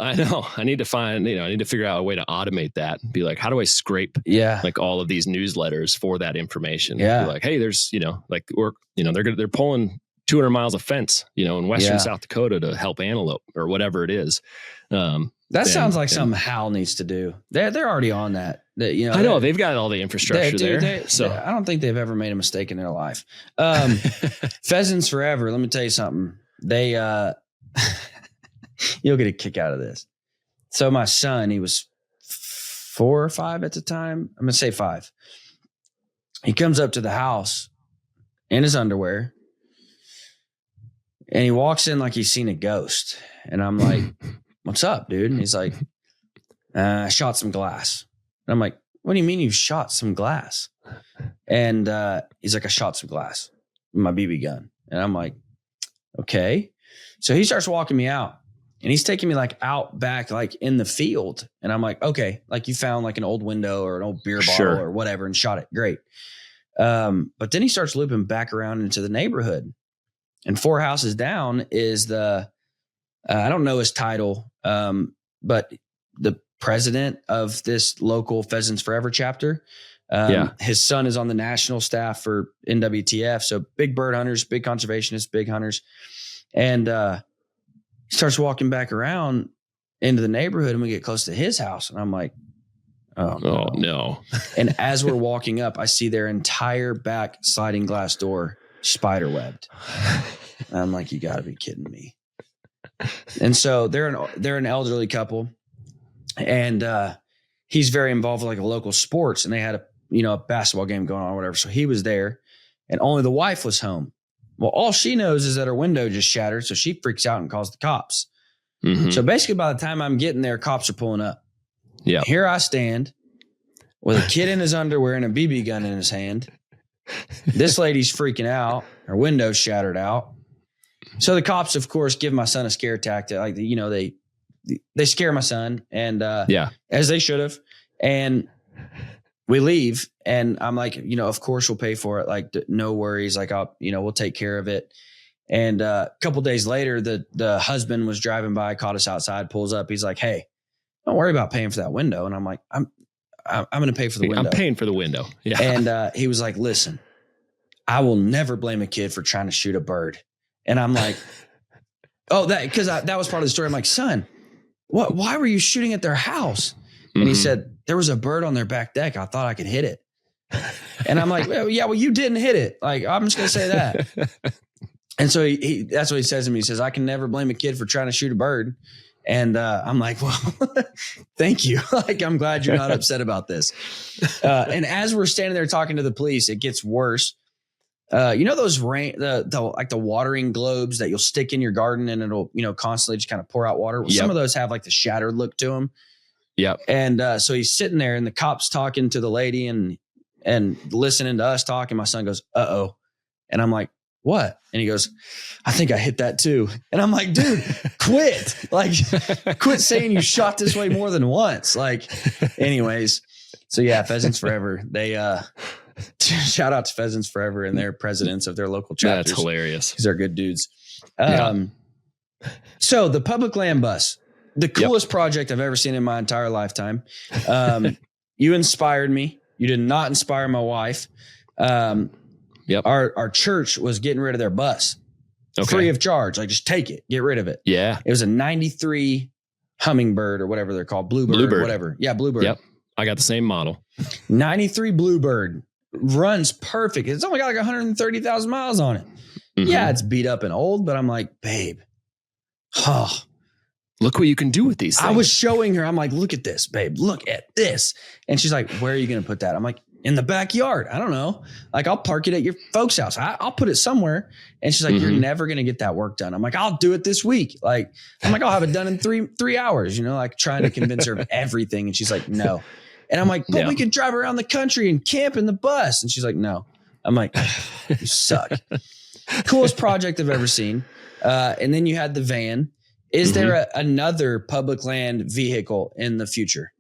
I know. I need to figure out a way to automate that. Be like, how do I scrape like all of these newsletters for that information? Yeah. Be like, hey, there's, they're pulling 200 miles of fence, in western South Dakota to help antelope or whatever it is. That sounds like something Hal needs to do. They're already on that. I know they've got all the infrastructure there. So I don't think they've ever made a mistake in their life. Pheasants Forever. Let me tell you something. They, you'll get a kick out of this. So my son, he was 4 or 5 at the time. I'm going to say 5. He comes up to the house in his underwear, and he walks in like he's seen a ghost. And I'm like, what's up, dude? And he's like, I shot some glass. And I'm like, what do you mean you shot some glass? And he's like, I shot some glass with my BB gun. And I'm like, okay. So he starts walking me out, and he's taking me like out back, like in the field. And I'm like, okay, like you found like an old window or an old beer bottle or whatever and shot it. Great. But then he starts looping back around into the neighborhood, and 4 houses down is I don't know his title, but the president of this local Pheasants Forever chapter. His son is on the national staff for NWTF. So big bird hunters, big conservationists, big hunters. And he starts walking back around into the neighborhood, and we get close to his house. And I'm like, oh no. And as we're walking up, I see their entire back sliding glass door spider webbed. And I'm like, you gotta be kidding me. And so they're an elderly couple, and he's very involved with like a local sports, and they had a basketball game going on or whatever. So he was there, and only the wife was home. Well, all she knows is that her window just shattered. So she freaks out and calls the cops. Mm-hmm. So basically by the time I'm getting there, cops are pulling up. Yeah. Here I stand with a kid in his underwear and a BB gun in his hand. This lady's freaking out. Her window's shattered out. So the cops, of course, give my son a scare tactic. Like, they scare my son, and as they should have. And we leave, and I'm like, of course we'll pay for it. Like, no worries. Like, we'll take care of it. And a couple days later, the husband was driving by, caught us outside, pulls up. He's like, "Hey, don't worry about paying for that window." And I'm like, I'm going to pay for the window. I'm paying for the window. Yeah. And he was like, "Listen, I will never blame a kid for trying to shoot a bird." And I'm like, "Oh, because that was part of the story." I'm like, "Son, what? Why were you shooting at their house?" And he said, "There was a bird on their back deck. I thought I could hit it." And I'm like, "Well, you didn't hit it. Like, I'm just going to say that." And so he that's what he says to me. He says, "I can never blame a kid for trying to shoot a bird." And I'm like, "Well, thank you. Like, I'm glad you're not upset about this." And as we're standing there talking to the police, it gets worse. Those the watering globes that you'll stick in your garden and it'll, constantly just kind of pour out water. Well, some of those have like the shattered look to them. Yep. And so he's sitting there and the cop's talking to the lady and listening to us talk. And my son goes, "Uh-oh." And I'm like, "What?" And he goes, "I think I hit that too." And I'm like, "Dude, quit. Like, quit saying you shot this way more than once." Like, anyways. So yeah, Pheasants Forever. They, shout out to Pheasants Forever and their presidents of their local chapters. That's hilarious. Because they're good dudes. So the public land bus, the coolest project I've ever seen in my entire lifetime. You inspired me. You did not inspire my wife. Our church was getting rid of their bus free of charge. Like, just take it, get rid of it. Yeah. It was a 93 Hummingbird or whatever they're called. Bluebird. Whatever. Yeah. Bluebird. Yep. I got the same model. 93 Bluebird runs perfect. It's only got like 130,000 miles on it. Mm-hmm. Yeah. It's beat up and old, but I'm like, "Babe, look what you can do with these things." I was showing her. I'm like, "Look at this, babe. Look at this." And she's like, "Where are you going to put that?" I'm like, "In the backyard. I don't know. Like, I'll park it at your folks' house. I'll put it somewhere." And she's like, "You're never going to get that work done." I'm like, "I'll do it this week." Like, I'm like, "I'll have it done in three hours," like trying to convince her of everything. And she's like, "No." And I'm like, "But we could drive around the country and camp in the bus." And she's like, "No." I'm like, "You suck." Coolest project I've ever seen. And then you had the van. Is there another public land vehicle in the future?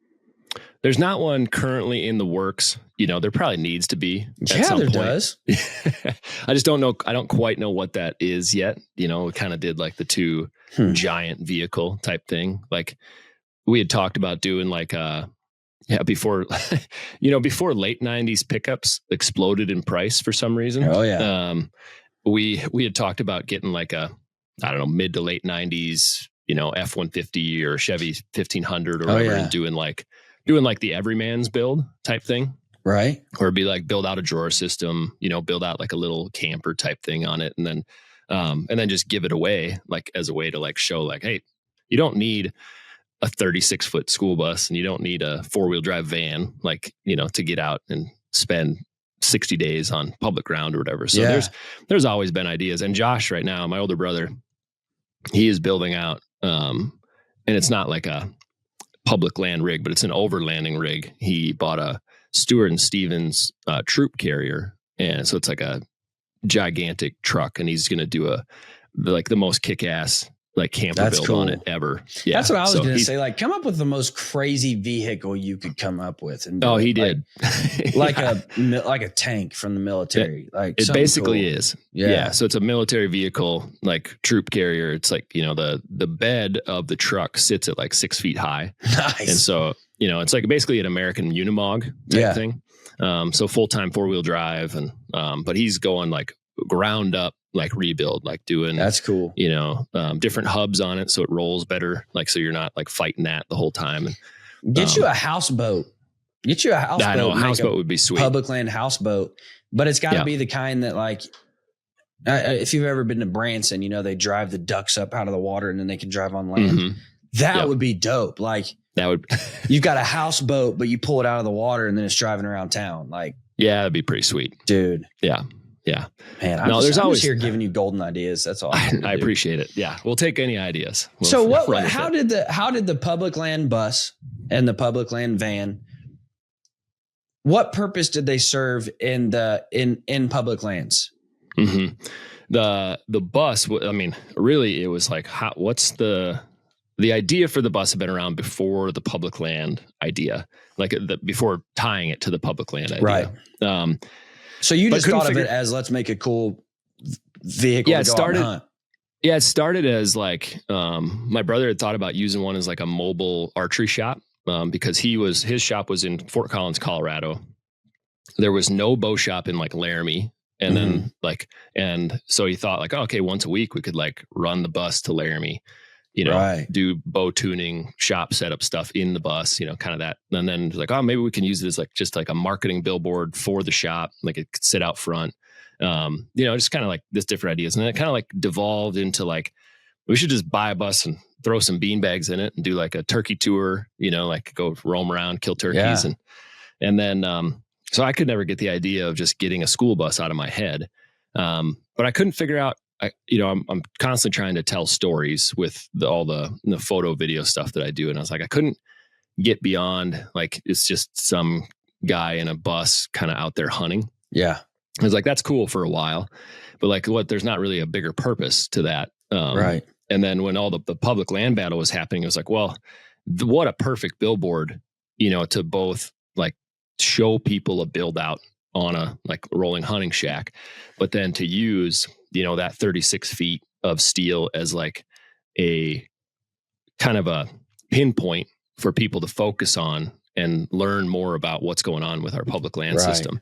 There's not one currently in the works. There probably needs to be. At some point. Does. I just don't know. I don't quite know what that is yet. We kind of did like the two giant vehicle type thing. Like, we had talked about doing like before before late 90s pickups exploded in price for some reason. Oh yeah. We had talked about getting like a, I don't know, mid to late 90s, F-150 or Chevy 1500 or whatever, and doing like the everyman's build type thing. Right. Or it'd be like build out a drawer system, build out like a little camper type thing on it. And then just give it away, like as a way to like show like, hey, you don't need a 36-foot school bus and you don't need a 4-wheel drive van, like, to get out and spend 60 days on public ground or whatever. So there's always been ideas. And Josh right now, my older brother, he is building out, and it's not like a public land rig, but it's an overlanding rig. He bought a Stewart and Stevens troop carrier. And so it's like a gigantic truck, and he's going to do the most kick-ass like camper build on it ever. Yeah. That's what I was going to say. Like, come up with the most crazy vehicle you could come up with. And he did. Like a tank from the military. Like, it basically cool. is. Yeah. So it's a military vehicle, like troop carrier. It's like, the bed of the truck sits at like 6 feet high. Nice. And so, it's like basically an American Unimog type thing. So full-time 4-wheel drive. And, but he's going like ground up, like rebuild, like doing, that's cool. Different hubs on it. So it rolls better. Like, so you're not like fighting that the whole time. And get you a houseboat. I know a houseboat would be sweet. Public land houseboat, but it's got to be the kind that like, if you've ever been to Branson, they drive the ducks up out of the water and then they can drive on land. That would be dope. Like, that would, you've got a houseboat, but you pull it out of the water and then it's driving around town. Like, yeah, that'd be pretty sweet, dude. Yeah. Yeah. Man, I'm just here giving you golden ideas. That's all. I appreciate it. Yeah. We'll take any ideas. How did the public land bus and the public land van, what purpose did they serve in public lands? Mm-hmm. The bus, I mean, really it was like, what's the idea for the bus had been around before the public land idea. like before tying it to the public land idea. Right. So you just thought of it as, let's make a cool vehicle to go out and hunt. Yeah, it started as like my brother had thought about using one as like a mobile archery shop because his shop was in Fort Collins, Colorado. There was no bow shop in like Laramie. And then and so he thought like, oh, okay, once a week we could like run the bus to Laramie, do bow tuning, shop setup stuff in the bus, kind of that. And then like, oh, maybe we can use it as like just like a marketing billboard for the shop. Like it could sit out front, just kind of like this different ideas. And then it kind of like devolved into like, we should just buy a bus and throw some bean bags in it and do like a turkey tour, like go roam around, kill turkeys. Yeah. And then, so I could never get the idea of just getting a school bus out of my head. But I couldn't figure out, I'm constantly trying to tell stories with all the photo video stuff that I do. And I was like, I couldn't get beyond like, it's just some guy in a bus kind of out there hunting. Yeah. I was like, that's cool for a while, but like there's not really a bigger purpose to that. Right. And then when all the public land battle was happening, it was like, well, what a perfect billboard, to both like show people a build out on a like rolling hunting shack, but then to use, that 36 feet of steel as like a kind of a pinpoint for people to focus on and learn more about what's going on with our public land system.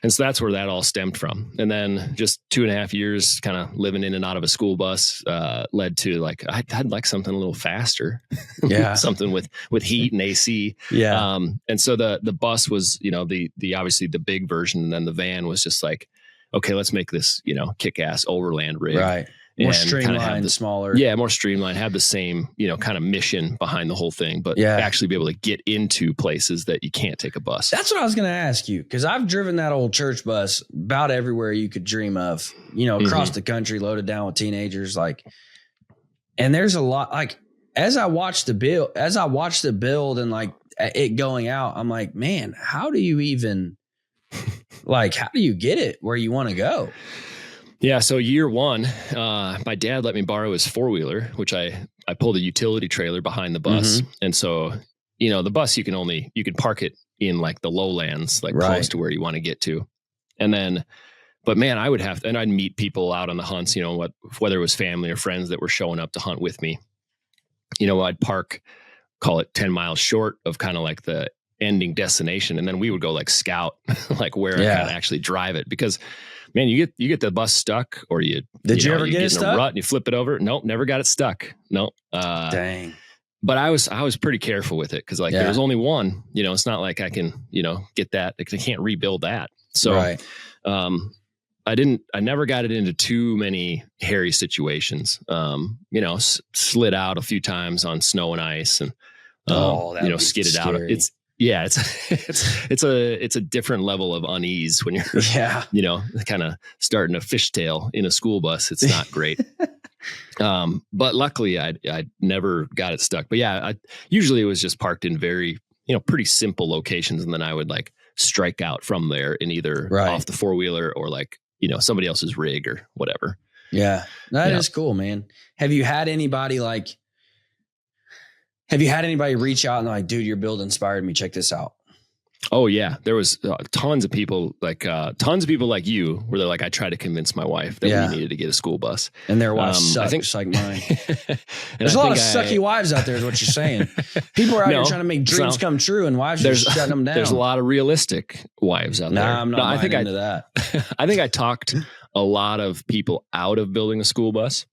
And so that's where that all stemmed from. And then just 2.5 years kind of living in and out of a school bus led to like, I'd like something a little faster. Yeah. Something with heat and AC. Yeah. And so the bus was, the obviously the big version. And then the van was just like, okay, let's make this, kick-ass overland rig. Right. More streamlined, smaller. Yeah, more streamlined, have the same, kind of mission behind the whole thing, but actually be able to get into places that you can't take a bus. That's what I was going to ask you, because I've driven that old church bus about everywhere you could dream of, across the country, loaded down with teenagers. Like, and there's a lot, like, as I watched the build and like it going out, I'm like, man, how do you even, like, how do you get it where you want to go? Yeah. So year one, my dad let me borrow his 4-wheeler, which I pulled a utility trailer behind the bus. Mm-hmm. And so, the bus, you can park it in like the lowlands, like close to where you want to get to. And then, but man, I'd meet people out on the hunts, whether it was family or friends that were showing up to hunt with me, I'd park, call it 10 miles short of kind of like the ending destination. And then we would go like scout, like where I kind of actually drive it, because man, you get the bus stuck, or you ever get it stuck? In a rut and you flip it over. Nope, never got it stuck. Nope. Dang. But I was pretty careful with it, because like there was only one. It's not like I can get that. I can't rebuild that. So I never got it into too many hairy situations. Slid out a few times on snow and ice, and skidded out. It's a different level of unease when you're, kind of starting a fishtail in a school bus. It's not great. But luckily I never got it stuck. But usually it was just parked in very, pretty simple locations. And then I would like strike out from there in either off the 4-wheeler or like, somebody else's rig or whatever. Yeah, that is cool, man. Have you had anybody reach out and like, dude, your build inspired me, check this out? Oh yeah. There was tons of people like you, where they're like, I tried to convince my wife that we needed to get a school bus, and their wives suck, just like mine. There's a lot of sucky wives out there is what you're saying. People are out here trying to make dreams come true, and wives are shutting them down. There's a lot of realistic wives out there. I'm not into that. I think I talked a lot of people out of building a school bus.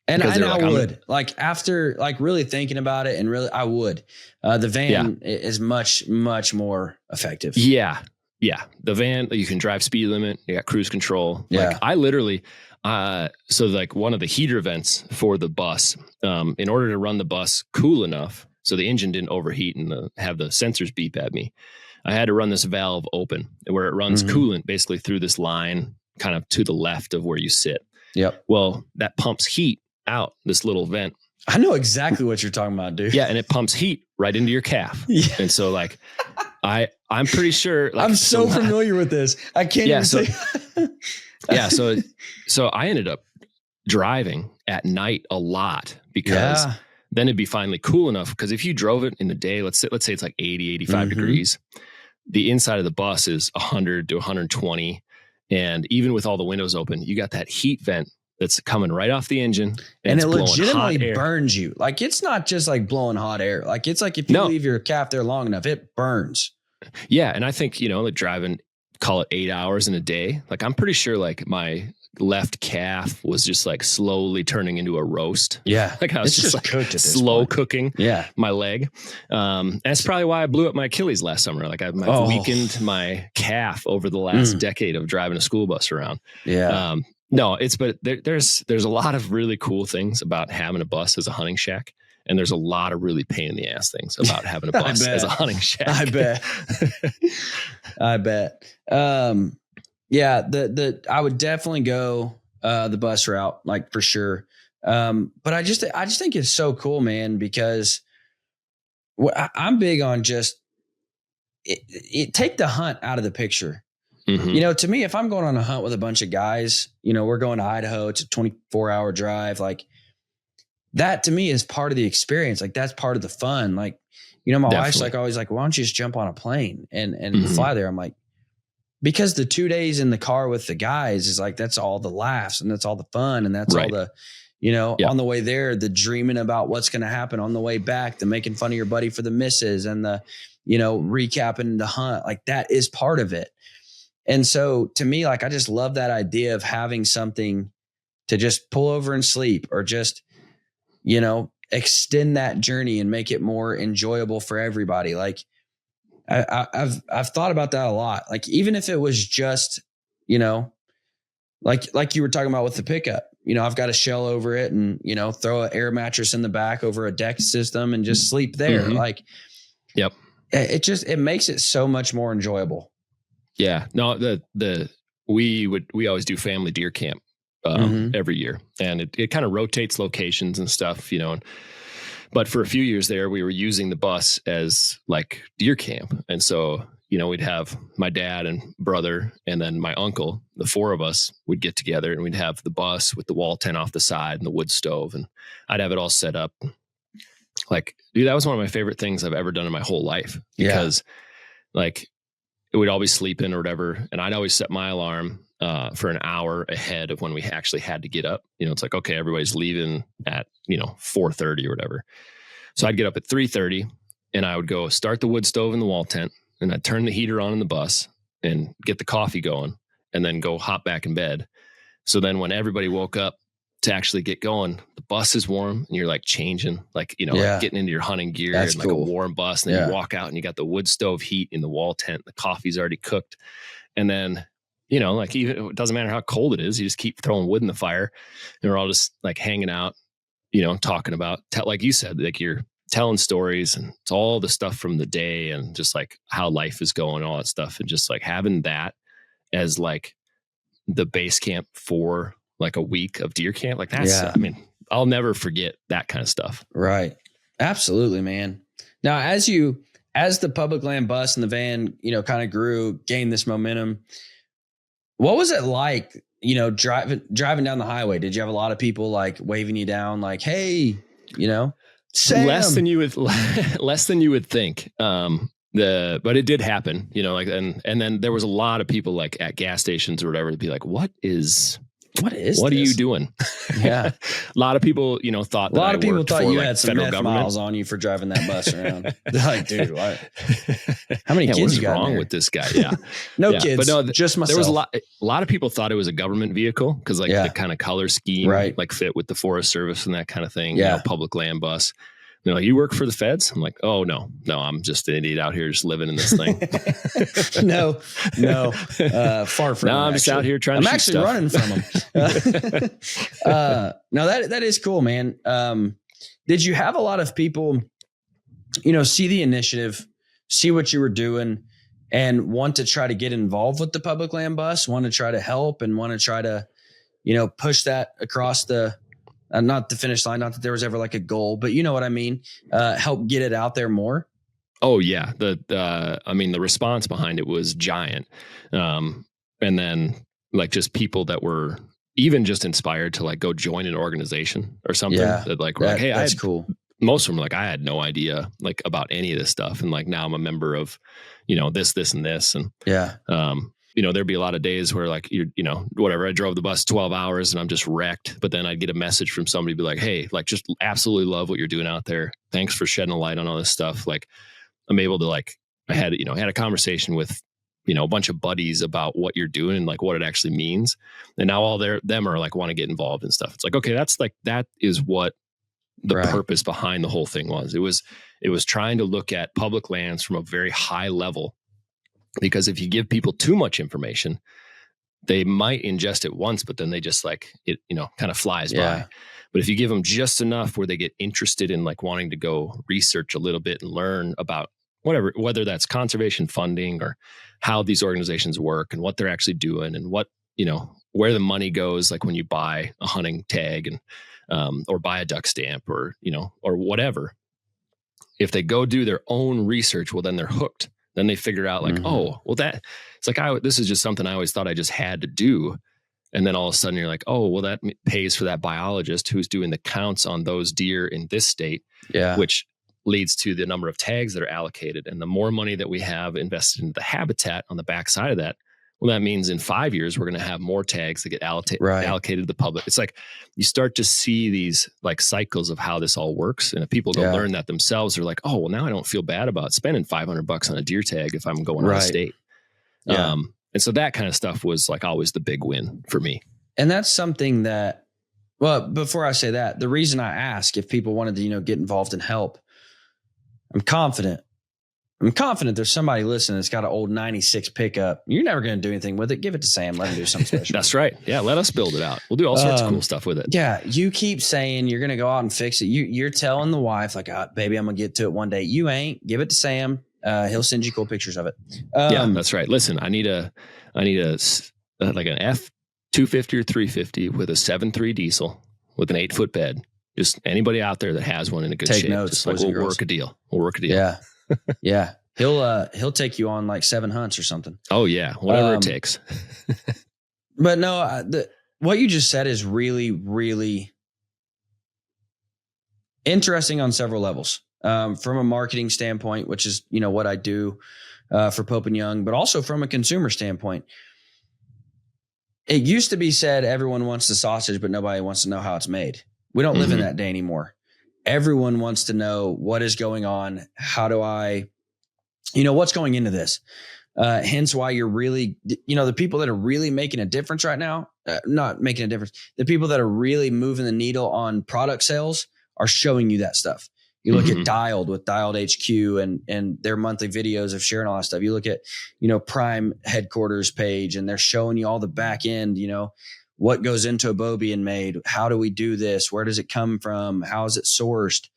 And I would, like, after like really thinking about it, and really I would. The van is much, much more effective. Yeah. Yeah. The van, you can drive speed limit. You got cruise control. Yeah. Like I literally, so like one of the heater vents for the bus, in order to run the bus cool enough so the engine didn't overheat and have the sensors beep at me, I had to run this valve open where it runs coolant basically through this line kind of to the left of where you sit. Yep. Well, that pumps heat out this little vent. I know exactly what you're talking about, dude. Yeah, and it pumps heat right into your calf. Yeah. And so like I'm pretty sure like, I'm so familiar with this. I can't even say. So I ended up driving at night a lot because then it'd be finally cool enough. Because if you drove it in the day, let's say it's like 80, 85 degrees, the inside of the bus is 100 to 120. And even with all the windows open, you got that heat vent that's coming right off the engine. And it legitimately burns you. Like, it's not just like blowing hot air. Like, it's like if you leave your calf there long enough, it burns. Yeah. And I think, like driving, call it 8 hours in a day. Like, I'm pretty sure like my left calf was just like slowly turning into a roast. Yeah. Like I was just like cooked at slow cooking my leg. And that's probably why I blew up my Achilles last summer. Like I've weakened my calf over the last decade of driving a school bus around. Yeah. No, but there's a lot of really cool things about having a bus as a hunting shack. And there's a lot of really pain in the ass things about having a bus as a hunting shack. I bet. Yeah, I would definitely go the bus route, like for sure. But I just think it's so cool, man, because I'm big on just take the hunt out of the picture. To me, if I'm going on a hunt with a bunch of guys, we're going to Idaho, it's a 24-hour drive. Like, that to me is part of the experience. Like, that's part of the fun. Like, my wife's like always like, why don't you just jump on a plane and fly there? I'm like, because the 2 days in the car with the guys is like, that's all the laughs and that's all the fun. And that's all the, on the way there, the dreaming about what's going to happen on the way back, the making fun of your buddy for the misses and the, recapping the hunt. Like, that is part of it. And so to me, like, I just love that idea of having something to just pull over and sleep, or just, extend that journey and make it more enjoyable for everybody. Like, I've thought about that a lot. Like, even if it was just, like you were talking about with the pickup, I've got a shell over it and, throw an air mattress in the back over a deck system and just sleep there. Like, it makes it so much more enjoyable. Yeah. No, we always do family deer camp every year, and it kind of rotates locations and stuff, but for a few years there, we were using the bus as like deer camp. And so, we'd have my dad and brother and then my uncle, the four of us would get together, and we'd have the bus with the wall tent off the side and the wood stove. And I'd have it all set up. Like, dude, that was one of my favorite things I've ever done in my whole life, because like, we'd all be sleeping or whatever. And I'd always set my alarm for an hour ahead of when we actually had to get up. It's like, okay, everybody's leaving at, 4:30 or whatever. So I'd get up at 3:30 and I would go start the wood stove in the wall tent, and I'd turn the heater on in the bus and get the coffee going, and then go hop back in bed. So then when everybody woke up to actually get going, the bus is warm and you're like changing, like, like getting into your hunting gear. That's and like cool. A warm bus. And then you walk out and you got the wood stove heat in the wall tent. The coffee's already cooked. And then, like, even it doesn't matter how cold it is, you just keep throwing wood in the fire, and we're all just like hanging out, talking about, like you said, like you're telling stories, and it's all the stuff from the day and just like how life is going, all that stuff. And just like having that as like the base camp for like a week of deer camp. Like, that's, I mean, I'll never forget that kind of stuff. Right. Absolutely, man. Now, as the public land bus and the van, kind of grew, gained this momentum, what was it like, driving down the highway? Did you have a lot of people like waving you down, like, hey, Sam? Less than you would think. But it did happen, like, and then there was a lot of people like at gas stations or whatever to be like, what are you doing? Yeah. A lot of people, thought a lot of people thought you had some federal meth miles on you for driving that bus around. They're like, dude, what? How many kids you got wrong with this guy? Yeah. No kids, but no, just myself. There was a lot of people thought it was a government vehicle because like the kind of color scheme, like fit with the Forest Service and that kind of thing. Public land bus. They're like, you work for the feds? I'm like, oh, no, I'm just an idiot out here just living in this thing. No, far from it. No, I'm just out here trying to shoot stuff. I'm actually running from them. No, that is cool, man. Did you have a lot of people, see the initiative, see what you were doing, and want to try to get involved with the public land bus, want to try to help, and want to try to, push that across the not the finish line, not that there was ever like a goal, but you know what I mean? Help get it out there more. Oh yeah. The response behind it was giant. And then like just people that were even just inspired to like go join an organization or something that like, we're like, hey, that's cool. most of them are like, I had no idea like about any of this stuff. And like, now I'm a member of, this and this. And, Yeah. there'd be a lot of days where like, whatever, I drove the bus 12 hours and I'm just wrecked. But then I'd get a message from somebody be like, hey, like, just absolutely love what you're doing out there. Thanks for shedding a light on all this stuff. Like, I'm able to like, I had a conversation with, a bunch of buddies about what you're doing and like what it actually means. And now all them are like, want to get involved and stuff. It's like, okay, that is what the purpose behind the whole thing was. It was trying to look at public lands from a very high level, because if you give people too much information, they might ingest it once, but then they just like it, kind of flies by. But if you give them just enough where they get interested in like wanting to go research a little bit and learn about whatever, whether that's conservation funding or how these organizations work and what they're actually doing and what, where the money goes, like when you buy a hunting tag and, or buy a duck stamp or, or whatever, if they go do their own research, well, then they're hooked. Then they figure out like, oh, well, it's like, this is just something I always thought I just had to do. And then all of a sudden you're like, oh, well, that pays for that biologist who's doing the counts on those deer in this state, which leads to the number of tags that are allocated. And the more money that we have invested into the habitat on the backside of that, well, that means in 5 years, we're going to have more tags that get allocated to the public. It's like you start to see these like cycles of how this all works. And if people go learn that themselves, they're like, oh, well, now I don't feel bad about spending $500 on a deer tag if I'm going out of state. Yeah. And so that kind of stuff was like always the big win for me. And that's something that, well, before I say that, the reason I ask if people wanted to, get involved and help, I'm confident there's somebody listening that's got an old 96 pickup. You're never going to do anything with it. Give it to Sam. Let him do something special. That's right. Yeah. Let us build it out. We'll do all sorts of cool stuff with it. Yeah. You keep saying you're going to go out and fix it. You're telling the wife like, baby, I'm going to get to it one day. You ain't. Give it to Sam. He'll send you cool pictures of it. Yeah, that's right. Listen, I need a like an F250 or 350 with a 7.3 diesel with an 8-foot bed. Just anybody out there that has one in a good shape. Notes, just like, we'll work a deal. Yeah. Yeah. He'll take you on like 7 hunts or something. Oh yeah. Whatever it takes. But no, what you just said is really, really interesting on several levels. From a marketing standpoint, which is, what I do for Pope and Young, but also from a consumer standpoint. It used to be said everyone wants the sausage, but nobody wants to know how it's made. We don't live in that day anymore. Everyone wants to know what is going on. How do I, what's going into this? Hence why you're really, the people that are really making a difference right now, not making a difference. The people that are really moving the needle on product sales are showing you that stuff. You look at Dialed with Dialed HQ and their monthly videos of sharing all that stuff. You look at, Prime headquarters page and they're showing you all the back end, what goes into a bow being made. How do we do this? Where does it come from? How is it sourced?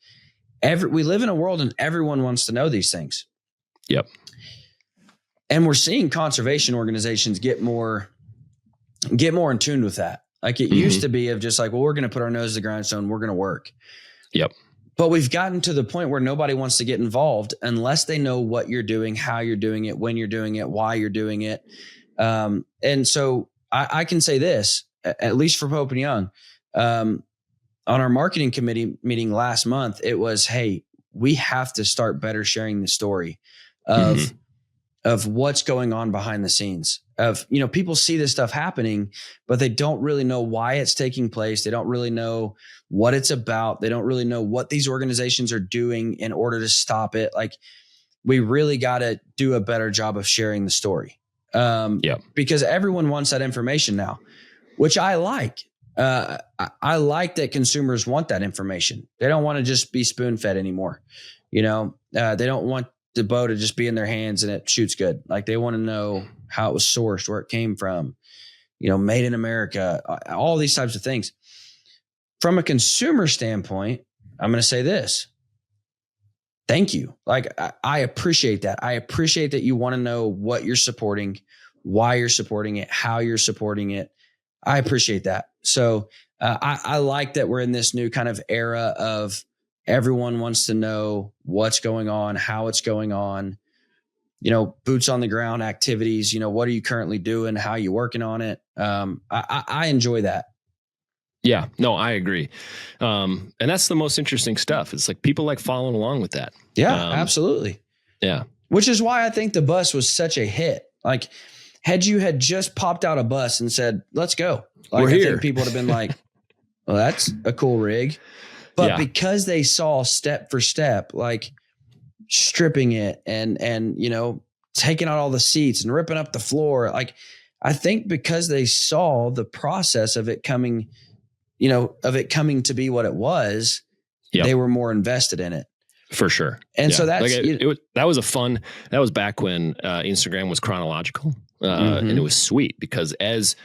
We live in a world and everyone wants to know these things. Yep. And we're seeing conservation organizations get more in tune with that. Like it used to be of just like, well, we're going to put our nose to the grindstone. We're going to work. Yep. But we've gotten to the point where nobody wants to get involved unless they know what you're doing, how you're doing it, when you're doing it, why you're doing it. And so I can say this, at least for Pope and Young, on our marketing committee meeting last month, it was, hey, we have to start better sharing the story of what's going on behind the scenes of, people see this stuff happening, but they don't really know why it's taking place. They don't really know what it's about. They don't really know what these organizations are doing in order to stop it. Like we really got to do a better job of sharing the story. Because everyone wants that information now, which I like. I like that consumers want that information. They don't want to just be spoon fed anymore. They don't want the bow to just be in their hands and it shoots good. Like they want to know how it was sourced, where it came from, made in America, all these types of things. From a consumer standpoint, I'm going to say this. Thank you. Like I appreciate that. I appreciate that you want to know what you're supporting, why you're supporting it, how you're supporting it. I appreciate that. So I like that we're in this new kind of era of everyone wants to know what's going on, how it's going on, boots on the ground activities, what are you currently doing? How are you working on it? I enjoy that. Yeah, no, I agree. And that's the most interesting stuff. It's like people like following along with that. Yeah, absolutely. Yeah. Which is why I think the bus was such a hit. Like, had you had just popped out a bus and said, let's go. Like, We're I here. think people would have been like, well, that's a cool rig. But because they saw step for step, like stripping it and, you know, taking out all the seats and ripping up the floor. Like, I think because they saw the process of it coming, you know, of it coming to be what it was, they were more invested in it. For sure. And so that's, like that was that was back when Instagram was chronological and it was sweet because as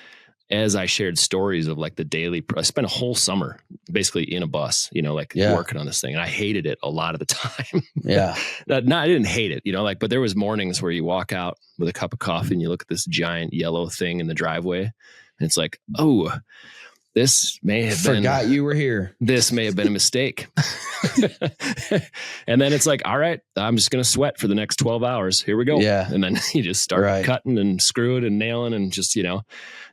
I shared stories of like the daily, I spent a whole summer basically in a bus, you know, like working on this thing. And I hated it a lot of the time. I didn't hate it, you know, like, but there was mornings where you walk out with a cup of coffee and you look at this giant yellow thing in the driveway and it's like, oh, this may have forgot you were here. This may have been a mistake. And then it's like, all right, I'm just going to sweat for the next 12 hours. Here we go. Yeah. And then you just start cutting and screwing and nailing and just, you know,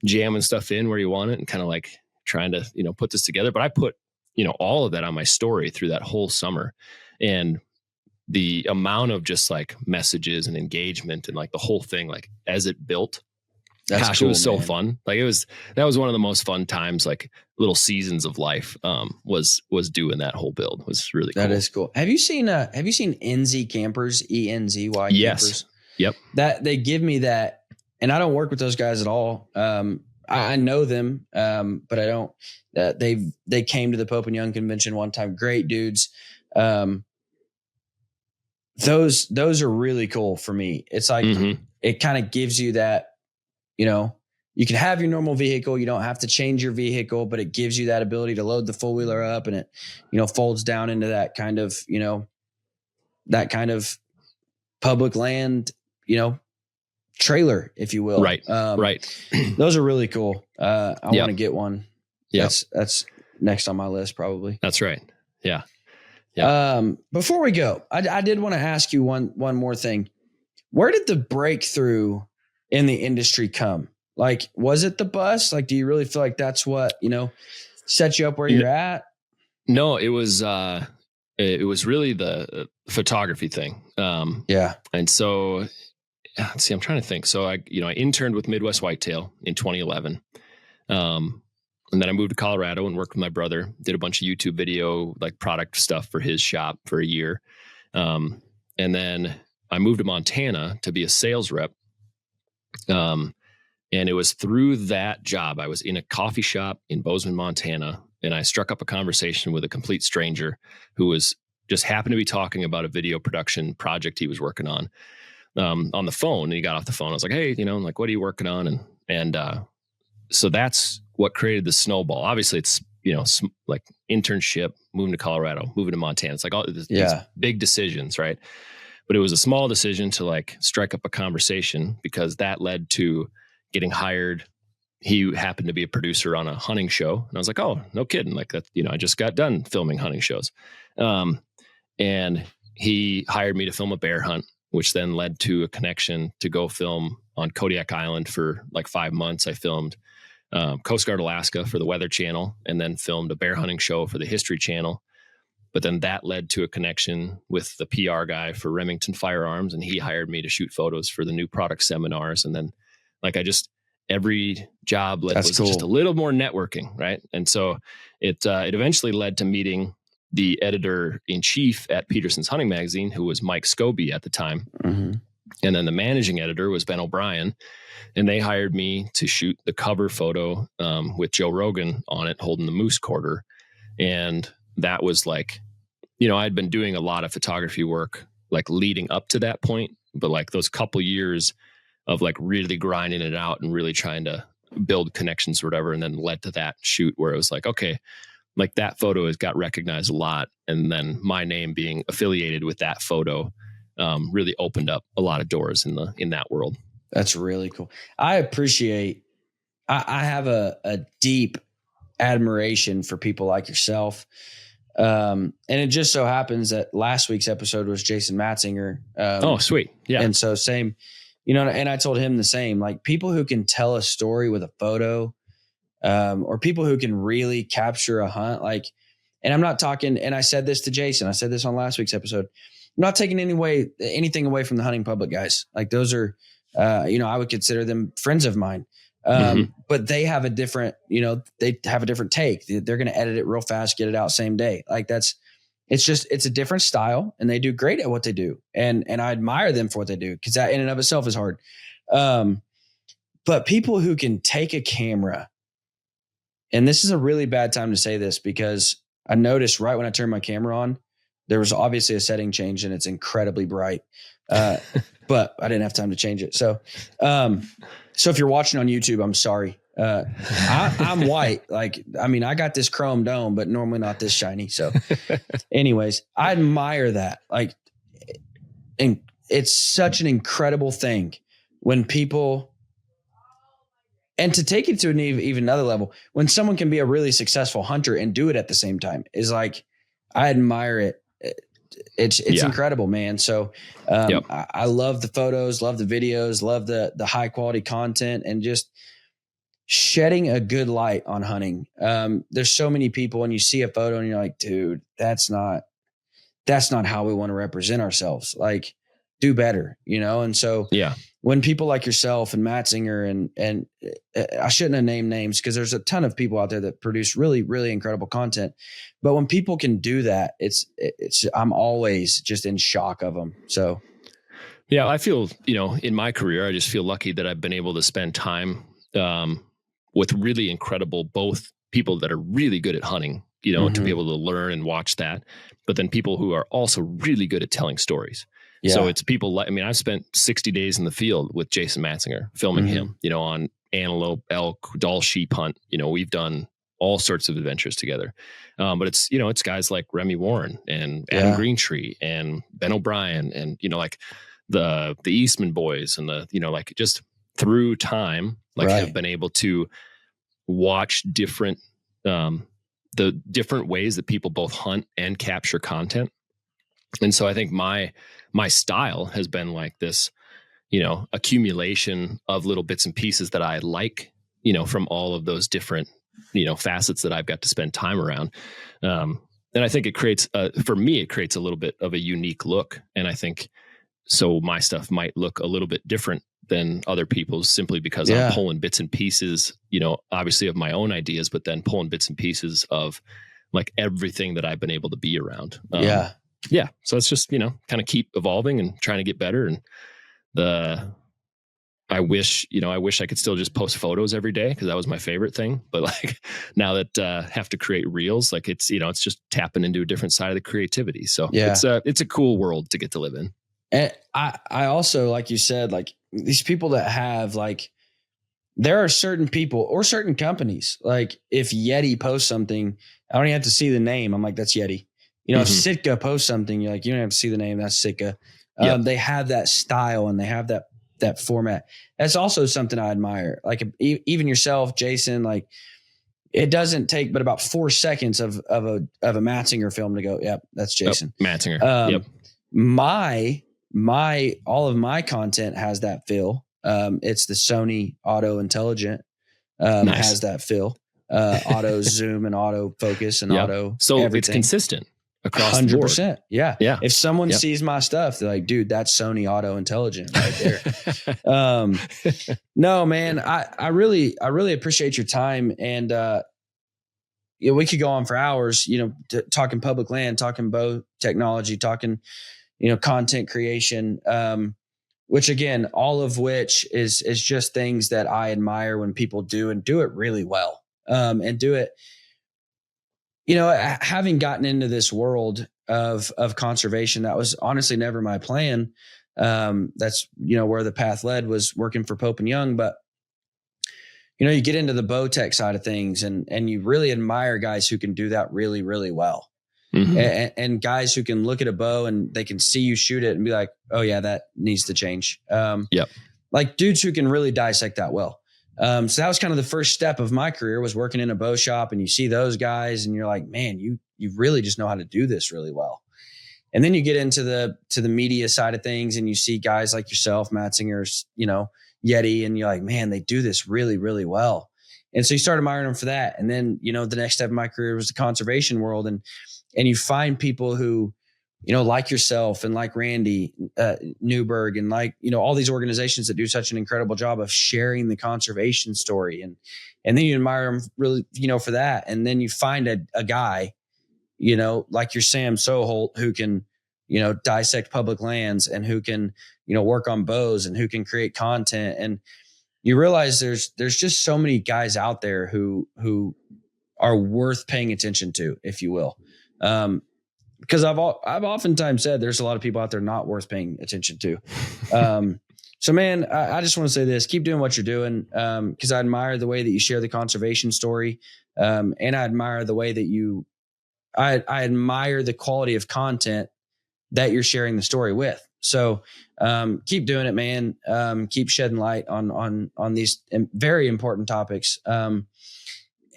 jamming stuff in where you want it and kind of like trying to, you know, put this together. But I put, you know, all of that on my story through that whole summer. And the amount of just like messages and engagement and like the whole thing, like as it built, gosh, cool, it was so fun. Like that was one of the most fun times, like little seasons of life, was doing that whole build. It was really cool. That is cool. Have you seen NZ campers, ENZY campers? Yep. That they give me that, and I don't work with those guys at all. I know them, but I don't, they came to the Pope and Young convention one time. Great dudes. Those are really cool for me. It's like, it kind of gives you that, you know, you can have your normal vehicle. You don't have to change your vehicle, but it gives you that ability to load the four wheeler up and it, you know, folds down into that kind of, you know, that kind of public land, you know, trailer, if you will. Right. Those are really cool. I want to get one. Yeah. That's next on my list, probably. That's right. Yeah. Before we go, I did want to ask you one more thing. Where did the breakthrough in the industry come? Like, was it the bus? Like, do you really feel like that's what, you know, set you up where you're at? No, it was really the photography thing. And so, let's see, I'm trying to think. So I interned with Midwest Whitetail in 2011. And then I moved to Colorado and worked with my brother, did a bunch of YouTube video, like product stuff for his shop for a year. And then I moved to Montana to be a sales rep. And it was through that job. I was in a coffee shop in Bozeman, Montana, and I struck up a conversation with a complete stranger who was just happened to be talking about a video production project he was working on the phone. And he got off the phone. I was like, hey, you know, like, what are you working on? And so that's what created the snowball. Obviously, it's, you know, like internship, moving to Colorado, moving to Montana. It's like all these big decisions, right? But it was a small decision to like strike up a conversation because that led to getting hired. He happened to be a producer on a hunting show. And I was like, oh, no kidding. Like that, you know, I just got done filming hunting shows. And he hired me to film a bear hunt, which then led to a connection to go film on Kodiak Island for like 5 months. I filmed Coast Guard Alaska for the Weather Channel and then filmed a bear hunting show for the History Channel. But then that led to a connection with the PR guy for Remington Firearms. And he hired me to shoot photos for the new product seminars. And then like, every job was just a little more networking. Right. And so it eventually led to meeting the editor in chief at Peterson's Hunting Magazine, who was Mike Scobie at the time. And then the managing editor was Ben O'Brien. And they hired me to shoot the cover photo with Joe Rogan on it, holding the moose quarter. And that was like, you know, I'd been doing a lot of photography work, like leading up to that point, but like those couple years of like really grinding it out and really trying to build connections or whatever. And then led to that shoot where it was like, okay, like that photo has got recognized a lot. And then my name being affiliated with that photo really opened up a lot of doors in that world. That's really cool. I appreciate, I have a deep admiration for people like yourself. And it just so happens that last week's episode was Jason Matzinger. Oh, sweet. Yeah. And so same, you know, and I told him the same, like people who can tell a story with a photo, or people who can really capture a hunt. Like, and I'm not talking, and I said this to Jason, I said this on last week's episode. I'm not taking anything away from the hunting public guys. Like those are, I would consider them friends of mine. But they have a different, they have a different take. They're going to edit it real fast, get it out same day. Like it's a different style, and they do great at what they do. And I admire them for what they do, because that in and of itself is hard. But people who can take a camera, and this is a really bad time to say this, because I noticed right when I turned my camera on, there was obviously a setting change and it's incredibly bright. But I didn't have time to change it. So if you're watching on YouTube, I'm sorry. I'm white. Like, I mean, I got this chrome dome, but normally not this shiny. So anyways, I admire that. Like, and it's such an incredible thing when people, and to take it to an even another level, when someone can be a really successful hunter and do it at the same time, is like, I admire it. It's incredible, man. So I love the photos, love the videos, love the high quality content, and just shedding a good light on hunting. There's so many people, and you see a photo and you're like, dude, that's not how we want to represent ourselves. Like, do better, And so when people like yourself and Matt Singer and I shouldn't have named names, because there's a ton of people out there that produce really, really incredible content. But when people can do that, I'm always just in shock of them. So, yeah, I feel, in my career, I just feel lucky that I've been able to spend time with really incredible, both people that are really good at hunting, to be able to learn and watch that, but then people who are also really good at telling stories. Yeah. So it's people like, I've spent 60 days in the field with Jason Matzinger, filming him, on antelope, elk, Dall sheep hunt. We've done all sorts of adventures together. But it's guys like Remy Warren and Adam Greentree and Ben O'Brien and, like the Eastman boys and like just through time, have been able to watch different, the different ways that people both hunt and capture content. And so I think my style has been like this, accumulation of little bits and pieces that I like, from all of those different, facets that I've got to spend time around. And I think it creates, for me, it creates a little bit of a unique look. And I think so my stuff might look a little bit different than other people's, simply because I'm pulling bits and pieces, obviously of my own ideas, but then pulling bits and pieces of like everything that I've been able to be around. Yeah. So it's just, kind of keep evolving and trying to get better. And I wish I could still just post photos every day, because that was my favorite thing. But like now that have to create reels, like it's just tapping into a different side of the creativity. So it's a cool world to get to live in. And I also, like you said, like these people that have like, there are certain people or certain companies, like if Yeti posts something, I don't even have to see the name. I'm like, that's Yeti. If Sitka posts something, you're like, you don't have to see the name. That's Sitka. They have that style and they have that format. That's also something I admire. Like even yourself, Jason, like it doesn't take but about 4 seconds of a Matzinger film to go, yep, that's Jason. Matzinger. All of my content has that feel. It's the Sony Auto Intelligent has that feel. Auto zoom and auto focus and auto. So everything. It's consistent across 100%. the board. Yeah. If someone sees my stuff, they're like, dude, that's Sony Auto Intelligent right there. No, man, I really appreciate your time. And, we could go on for hours, talking public land, talking bow technology, talking, content creation, which again, all of which is just things that I admire when people do and do it really well. And do it, having gotten into this world of conservation, that was honestly never my plan. That's, where the path led, was working for Pope and Young. But, you get into the bow tech side of things and you really admire guys who can do that really, really well. And guys who can look at a bow and they can see you shoot it and be like, oh yeah, that needs to change. Like dudes who can really dissect that well. So that was kind of the first step of my career, was working in a bow shop, and you see those guys and you're like, man, you really just know how to do this really well. And then you get into the media side of things and you see guys like yourself, Matzinger's, Yeti, and you're like, man, they do this really, really well. And so you start admiring them for that. And then, the next step of my career was the conservation world. And you find people who, like yourself and like Randy Newberg and like, all these organizations that do such an incredible job of sharing the conservation story. And then you admire them really, for that. And then you find a guy, like your Sam Soholt, who can, dissect public lands and who can, work on bows and who can create content. And you realize there's just so many guys out there who are worth paying attention to, if you will. Because I've oftentimes said there's a lot of people out there not worth paying attention to. So man, I just want to say this, keep doing what you're doing. Because I admire the way that you share the conservation story. And I admire the way that I admire the quality of content that you're sharing the story with. So keep doing it, man. Keep shedding light on these very important topics.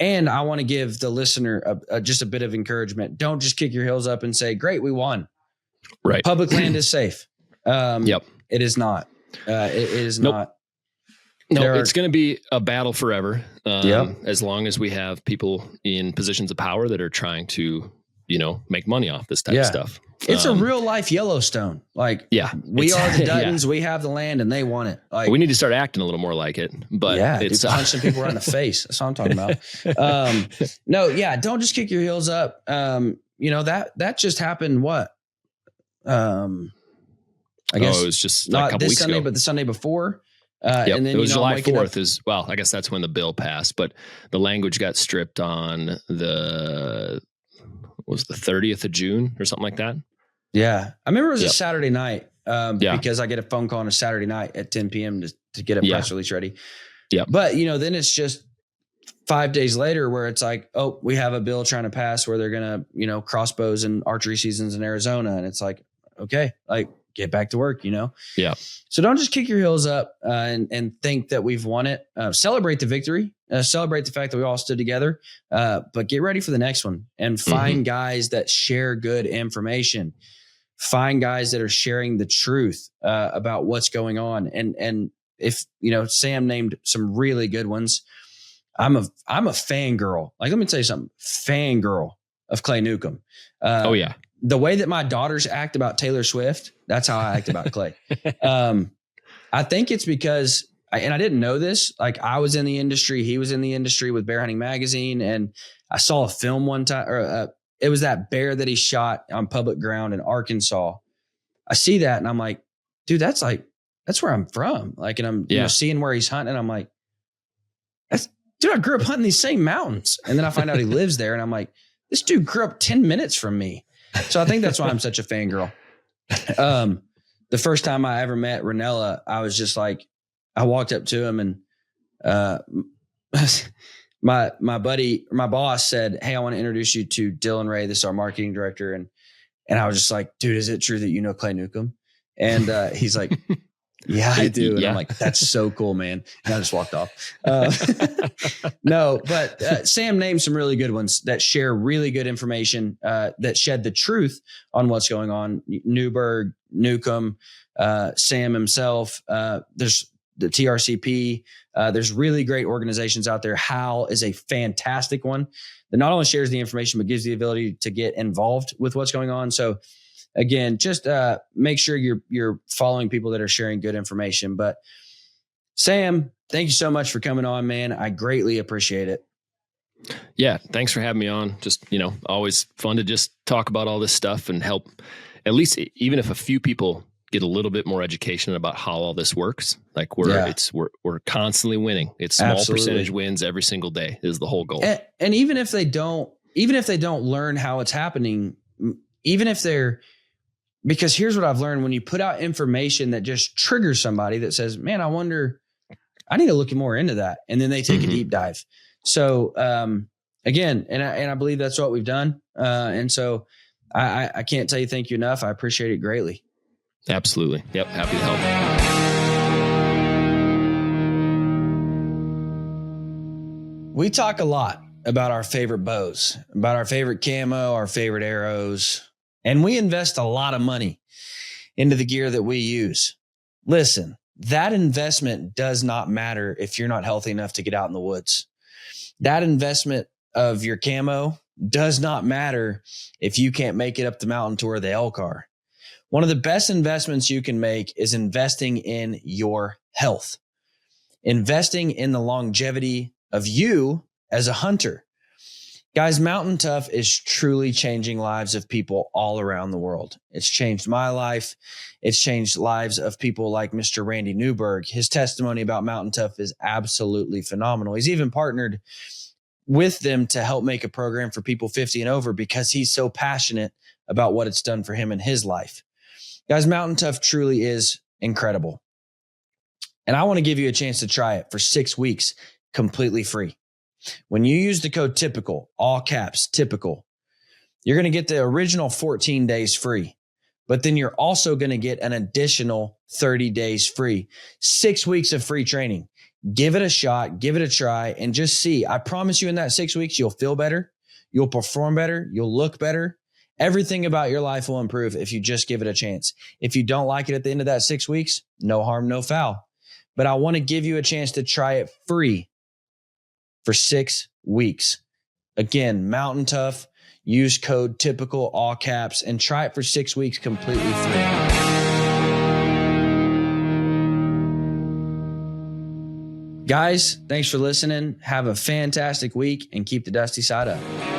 And I want to give the listener just a bit of encouragement. Don't just kick your heels up and say, great, we won. Right. Public land is safe. Yep. It is not. It is nope. not. No, it's going to be a battle forever. Yep. As long as we have people in positions of power that are trying to, make money off this type of stuff. It's a real life Yellowstone. Like, we are the Duttons. We have the land, and they want it. Like, we need to start acting a little more like it. But it's punching people right in the face. That's what I'm talking about. Don't just kick your heels up. That just happened. What? I guess it was just not a couple this weeks Sunday, ago. but the Sunday before. And then it was July 4th. I guess that's when the bill passed. But the language got stripped on the 30th of June or something like that. Yeah. I remember it was a Saturday night because I get a phone call on a Saturday night at 10 p.m. to get a press release ready. Yeah. But, then it's just 5 days later where it's like, oh, we have a bill trying to pass where they're going to, crossbows and archery seasons in Arizona. And it's like, okay, like get back to work, Yeah. So don't just kick your heels up and think that we've won it. Celebrate the victory. Celebrate the fact that we all stood together. But get ready for the next one and find guys that share good information. Find guys that are sharing the truth about what's going on. And if Sam named some really good ones. I'm a fangirl. Like, let me tell you something. Fangirl of Clay Newcomb. Oh yeah. The way that my daughters act about Taylor Swift, that's how I act about Clay. I think it's because, and I didn't know this, like I was in the industry, he was in the industry with Bear Hunting Magazine. And I saw a film one time, or it was that bear that he shot on public ground in Arkansas. I see that and I'm like, dude, that's where I'm from. Like, and I'm seeing where he's hunting. And I'm like, dude, I grew up hunting these same mountains. And then I find out he lives there. And I'm like, this dude grew up 10 minutes from me. So I think that's why I'm such a fangirl. The first time I ever met Ranella, I was just like, I walked up to him and my boss said, hey, I want to introduce you to Dylan Ray. This is our marketing director. And I was just like, dude, is it true that you know Clay Newcomb? And he's like, yeah, I do. And I'm like, that's so cool, man. And I just walked off. No, but Sam named some really good ones that share really good information, that shed the truth on what's going on. Newberg, Newcomb, Sam himself. There's the TRCP. There's really great organizations out there. HAL is a fantastic one that not only shares the information, but gives the ability to get involved with what's going on. So again, just make sure you're following people that are sharing good information. But Sam, thank you so much for coming on, man. I greatly appreciate it. Yeah, thanks for having me on. Just, always fun to just talk about all this stuff and help, at least even if a few people get a little bit more education about how all this works. Like we're constantly winning. It's small percentage wins every single day is the whole goal. And even if they don't learn how it's happening, because here's what I've learned: when you put out information that just triggers somebody that says, man, I need to look more into that. And then they take a deep dive. So, again, and I believe that's what we've done. And so I can't tell you thank you enough. I appreciate it greatly. Absolutely. Yep. Happy to help. We talk a lot about our favorite bows, about our favorite camo, our favorite arrows, and we invest a lot of money into the gear that we use. Listen, that investment does not matter if you're not healthy enough to get out in the woods. That investment of your camo does not matter if you can't make it up the mountain to where the elk are. One of the best investments you can make is investing in your health, investing in the longevity of you as a hunter. Guys, Mountain Tough is truly changing lives of people all around the world. It's changed my life. It's changed lives of people like Mr. Randy Newberg. His testimony about Mountain Tough is absolutely phenomenal. He's even partnered with them to help make a program for people 50 and over because he's so passionate about what it's done for him in his life. Guys, Mountain Tough truly is incredible. And I want to give you a chance to try it for 6 weeks completely free. When you use the code TYPICAL, all caps, typical, you're going to get the original 14 days free, but then you're also going to get an additional 30 days free, 6 weeks of free training. Give it a shot, give it a try, and just see. I promise you in that 6 weeks, you'll feel better. You'll perform better. You'll look better. Everything about your life will improve if you just give it a chance. If you don't like it at the end of that 6 weeks, no harm, no foul. But I want to give you a chance to try it free for 6 weeks. Again, Mountain Tough, use code TYPICAL, all caps, and try it for 6 weeks completely free. Guys, thanks for listening. Have a fantastic week and keep the dusty side up.